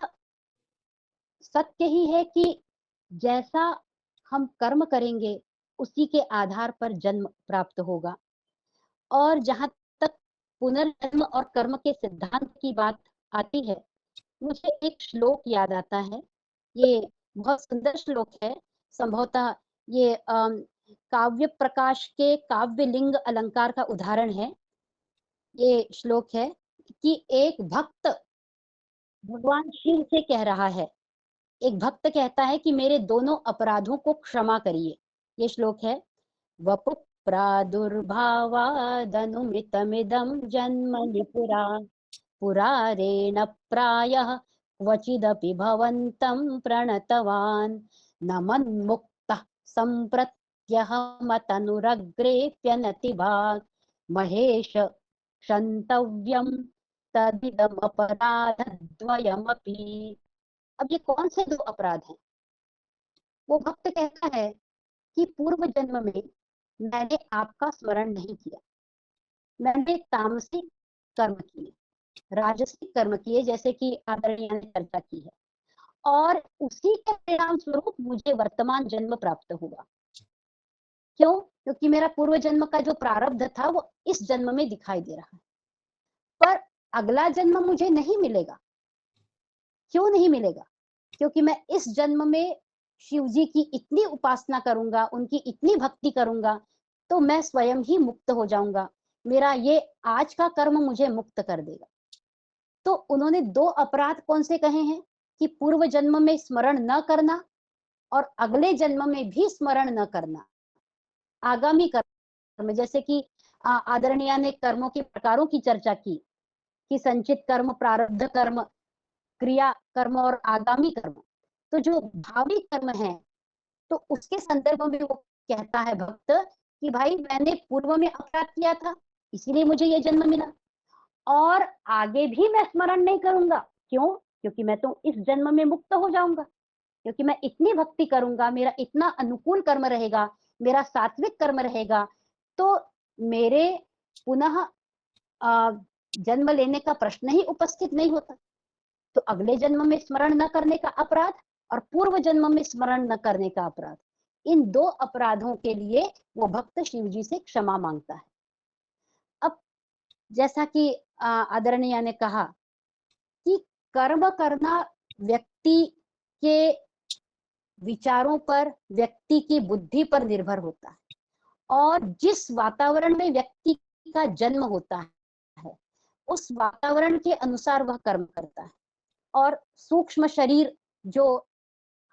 सत्य ही है कि जैसा हम कर्म करेंगे उसी के आधार पर जन्म प्राप्त होगा। और जहाँ तक पुनर्जन्म और कर्म के सिद्धांत की बात आती है, मुझे एक श्लोक याद आता है। ये बहुत सुंदर श्लोक है। संभवतः ये काव्य प्रकाश के काव्यलिंग अलंकार का उदाहरण है। ये श्लोक है कि एक भक्त भगवान शिव से कह रहा है, एक भक्त कहता है कि मेरे दोनों अपराधों को क्षमा करिए। ये श्लोक है, वपु प्रादुर्भावादनुमृतमिदं जन्मनि पुरारेण प्रायः क्वचिदपि भवन्तं प्रणतवान् न मन्मुक्तः सम्प्रत्यहमतनुरग्रेऽप्यनतिभाग् महेश क्षन्तव्यं तदिदमपराधद्वयमपि। अब ये कौन से दो अपराध हैं? वो भक्त कहता है कि पूर्व जन्म में मैंने आपका स्मरण नहीं किया, मैंने तामसिक कर्म किए, राजसिक कर्म किए, जैसे कि आदरणीय ने चर्चा की है, और उसी के परिणाम स्वरूप मुझे वर्तमान जन्म प्राप्त हुआ। क्यों? क्योंकि मेरा पूर्व जन्म का जो प्रारब्ध था वो इस जन्म में दिखाई दे रहा है, पर अगला जन्म मुझे नहीं मिलेगा। क्यों नहीं मिलेगा? क्योंकि मैं इस जन्म में शिव जी की इतनी उपासना करूंगा, उनकी इतनी भक्ति करूंगा, तो मैं स्वयं ही मुक्त हो जाऊंगा। मेरा ये आज का कर्म मुझे मुक्त कर देगा। तो उन्होंने दो अपराध कौन से कहे हैं कि पूर्व जन्म में स्मरण न करना और अगले जन्म में भी स्मरण न करना। आगामी कर्म, जैसे कि आदरणीय ने कर्मों के प्रकारों की चर्चा की कि संचित कर्म, प्रारब्ध कर्म, क्रिया कर्म और आगामी कर्म। तो जो भावी कर्म है, तो उसके संदर्भ में वो कहता है भक्त कि भाई मैंने पूर्व में अपराध किया था, इसीलिए मुझे ये जन्म मिला, और आगे भी मैं स्मरण नहीं करूंगा। क्यों? क्योंकि मैं तो इस जन्म में मुक्त हो जाऊंगा, क्योंकि मैं इतनी भक्ति करूंगा, मेरा इतना अनुकूल कर्म रहेगा, मेरा सात्विक कर्म रहेगा, तो मेरे पुनः जन्म लेने का प्रश्न ही उपस्थित नहीं होता। तो अगले जन्म में स्मरण न करने का अपराध और पूर्व जन्म में स्मरण न करने का अपराध, इन दो अपराधों के लिए वो भक्त शिव जी से क्षमा मांगता है। अब जैसा कि आदरणीय ने कहा कि कर्म करना व्यक्ति के विचारों पर, व्यक्ति की बुद्धि पर निर्भर होता है, और जिस वातावरण में व्यक्ति का जन्म होता है उस वातावरण के अनुसार वह कर्म करता है। और सूक्ष्म शरीर, जो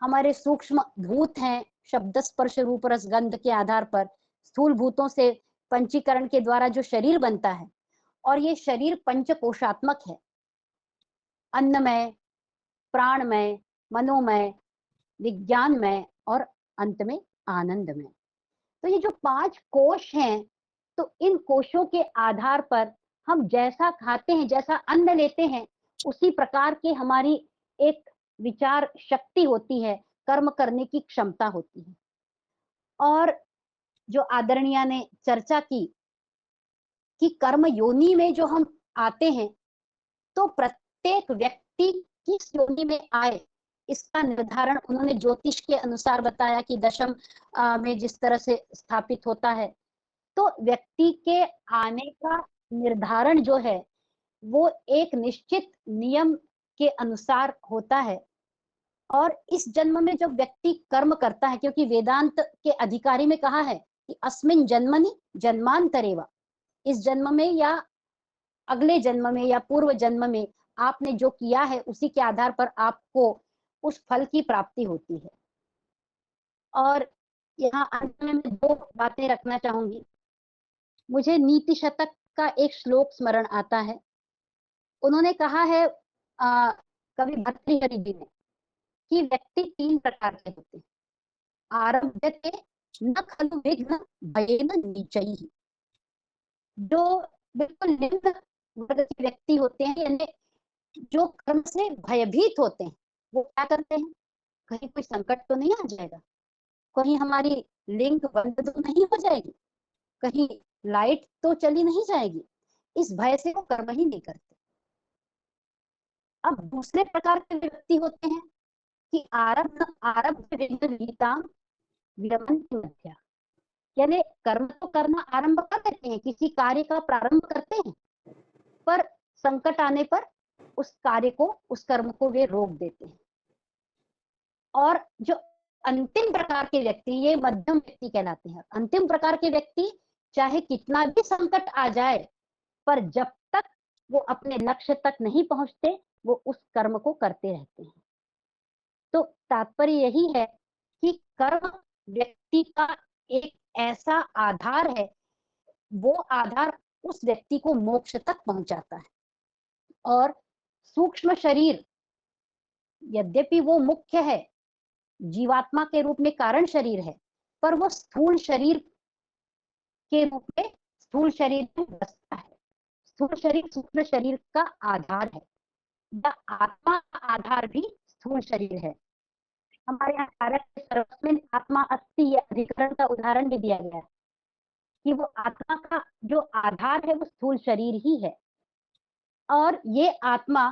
हमारे सूक्ष्म भूत हैं, शब्द स्पर्श रूप रस गंध के आधार पर स्थूल भूतों से पंचीकरण के द्वारा जो शरीर बनता है, और ये शरीर पंचकोशात्मक है, अन्नमय, प्राणमय, मनोमय, विज्ञानमय और अंत में आनंदमय। तो ये जो 5 कोश हैं, तो इन कोशों के आधार पर हम जैसा खाते हैं, जैसा अन्न लेते हैं, उसी प्रकार की हमारी एक विचार शक्ति होती है, कर्म करने की क्षमता होती है। और जो आदरणीय ने चर्चा की कि कर्म योनि में जो हम आते हैं, तो प्रत्येक व्यक्ति किस योनि में आए इसका निर्धारण उन्होंने ज्योतिष के अनुसार बताया कि दशम में जिस तरह से स्थापित होता है। तो व्यक्ति के आने का निर्धारण जो है वो एक निश्चित नियम के अनुसार होता है। और इस जन्म में जब व्यक्ति कर्म करता है, क्योंकि वेदांत के अधिकारी में कहा है कि अस्मिन जन्मनि जन्मांतरेवा, इस जन्म में या अगले जन्म में या पूर्व जन्म में आपने जो किया है उसी के आधार पर आपको उस फल की प्राप्ति होती है। और यहाँ अंत में मैं 2 बातें रखना चाहूंगी। मुझे नीति शतक का एक श्लोक स्मरण आता है। उन्होंने कहा है कवि भर्तृहरि जी ने कि व्यक्ति 3 प्रकार के होते हैं। आरभ्यते न खलु विघ्न भयेन नीचैः। जो बिल्कुल निम्न वर्ग के व्यक्ति होते हैं, यानी जो कर्म से भयभीत होते हैं, वो क्या करते हैं, कहीं कोई संकट तो नहीं आ जाएगा, कहीं हमारी लिंक बंद तो नहीं हो जाएगी, कहीं लाइट तो चली नहीं जाएगी, इस भय से वो कर्म ही नहीं करते। अब दूसरे प्रकार के व्यक्ति होते हैं कि आरब्ध आरब्ध गीताम विरमन्ति मध्या, यानी कर्म तो करना आरंभ कर देते हैं, किसी कार्य का प्रारंभ करते हैं, पर संकट आने पर उस कार्य को, उस कर्म को वे रोक देते हैं। और जो अंतिम प्रकार के व्यक्ति, ये मध्यम व्यक्ति कहलाते हैं। अंतिम प्रकार के व्यक्ति चाहे कितना भी संकट आ जाए, पर जब तक वो अपने लक्ष्य तक नहीं पहुंचते, वो उस कर्म को करते रहते हैं। तो तात्पर्य यही है कि कर्म व्यक्ति का एक ऐसा आधार है, वो आधार उस व्यक्ति को मोक्ष तक पहुंचाता है। और सूक्ष्म शरीर, यद्यपि वो मुख्य है, जीवात्मा के रूप में कारण शरीर है, पर वो स्थूल शरीर के रूप में, स्थूल शरीर में बसता है। स्थूल शरीर सूक्ष्म शरीर का आधार है, या आत्मा का आधार भी स्थूल शरीर है। हमारे यहाँ कारक सर्वस्मिन् आत्मा अस्ति, ये अधिकरण का उदाहरण भी दिया गया है कि वो आत्मा का जो आधार है वो स्थूल शरीर ही है, और ये आत्मा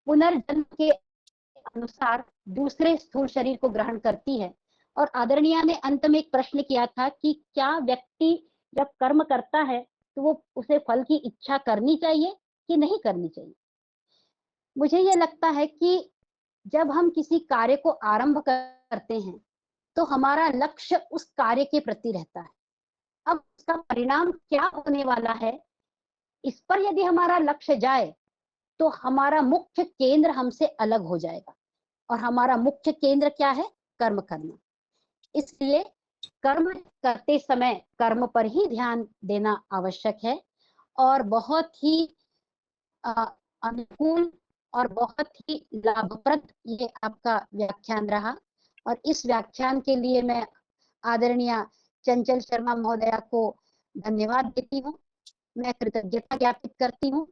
पुनर्जन्म के अनुसार दूसरे स्थूल शरीर को ग्रहण करती है। और आदरणीय ने अंत में एक प्रश्न किया था कि क्या व्यक्ति जब कर्म करता है तो वो उसे फल की इच्छा करनी चाहिए कि नहीं करनी चाहिए। मुझे ये लगता है कि जब हम किसी कार्य को आरंभ करते हैं तो हमारा लक्ष्य उस कार्य के प्रति रहता है। अब उसका परिणाम क्या होने वाला है, इस पर यदि हमारा लक्ष्य जाए तो हमारा मुख्य केंद्र हमसे अलग हो जाएगा, और हमारा मुख्य केंद्र क्या है, कर्म करना। इसलिए कर्म करते समय कर्म पर ही ध्यान देना आवश्यक है। और बहुत ही अनुकूल और बहुत ही लाभप्रद ये आपका व्याख्यान रहा, और इस व्याख्यान के लिए मैं आदरणीय चंचल शर्मा महोदया को धन्यवाद देती हूँ, मैं कृतज्ञता ज्ञापित करती हूँ।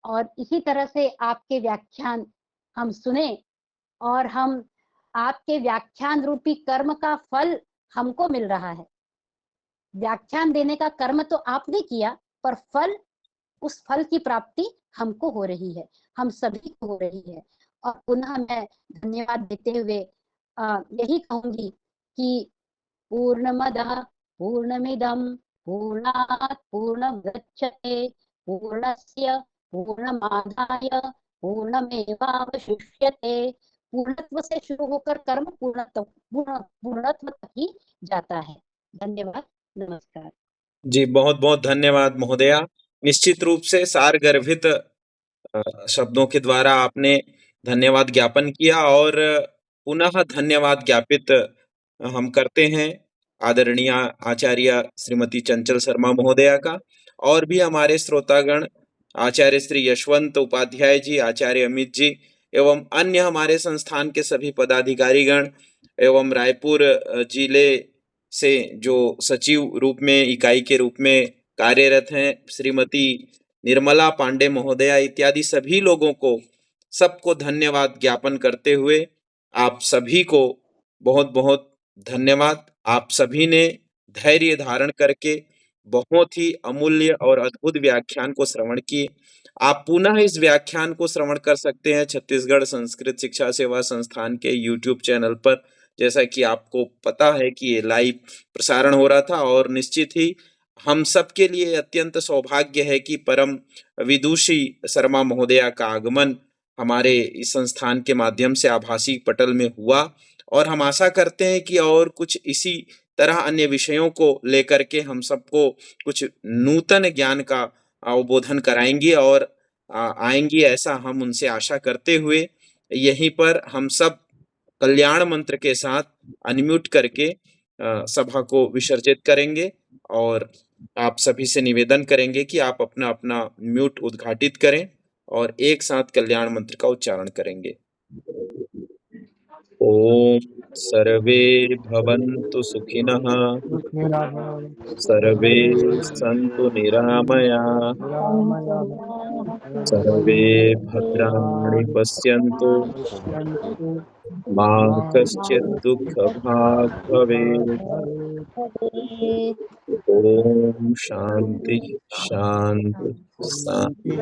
और इसी तरह से आपके व्याख्यान हम सुने, और हम आपके व्याख्यान रूपी कर्म का फल हमको मिल रहा है। व्याख्यान देने का कर्म तो आपने किया, पर फल, उस फल की प्राप्ति हमको हो रही है, हम सभी को हो रही है। और पुनः मैं धन्यवाद देते हुए यही कहूंगी कि पूर्णमदः पूर्णमिदं पूर्णात् पूर्णमुदच्यते पूर्णस्य पूर्णमादाय पूर्णमेवावशिष्यते। पूर्णत्व से शुरू होकर कर्म पूर्णत्व तक ही जाता है। धन्यवाद, नमस्कार। जी, बहुत बहुत धन्यवाद महोदया। निश्चित रूप से सारगर्भित शब्दों के द्वारा आपने धन्यवाद ज्ञापन किया, और पुनः धन्यवाद ज्ञापित हम करते हैं आदरणीय आचार्य श्रीमती चंचल शर्मा महोदया का। और भी हमारे श्रोतागण आचार्य श्री यशवंत उपाध्याय जी, आचार्य अमित जी एवं अन्य हमारे संस्थान के सभी पदाधिकारीगण एवं रायपुर जिले से जो सचिव रूप में, इकाई के रूप में कार्यरत हैं, श्रीमती निर्मला पांडे महोदया इत्यादि सभी लोगों को, सबको धन्यवाद ज्ञापन करते हुए आप सभी को बहुत बहुत धन्यवाद। आप सभी ने धैर्य धारण करके बहुत ही अमूल्य और अद्भुत व्याख्यान को श्रवण किए। आप पुनः इस व्याख्यान को श्रवण कर सकते हैं छत्तीसगढ़ संस्कृत शिक्षा सेवा संस्थान के YouTube चैनल पर। जैसा कि आपको पता है कि ये लाइव प्रसारण हो रहा था, और निश्चित ही हम सब के लिए अत्यंत सौभाग्य है कि परम विदुषी शर्मा महोदया का आगमन हमारे इस संस्थान के माध्यम से आभासी पटल में हुआ। और हम आशा करते हैं कि और कुछ इसी तरह अन्य विषयों को लेकर के हम सबको कुछ नूतन ज्ञान का अवबोधन कराएंगे और आएंगी, ऐसा हम उनसे आशा करते हुए यहीं पर हम सब कल्याण मंत्र के साथ अनम्यूट करके सभा को विसर्जित करेंगे। और आप सभी से निवेदन करेंगे कि आप अपना अपना म्यूट उद्घाटित करें और एक साथ कल्याण मंत्र का उच्चारण करेंगे। ओम सर्वे भवन्तु सुखिनः, सर्वे सन्तु निरामयाः, सर्वे भद्राणि पश्यन्तु मा कश्चित् दुःखभाग् भवेत्। ॐ शान्ति शान्ति शान्तिः।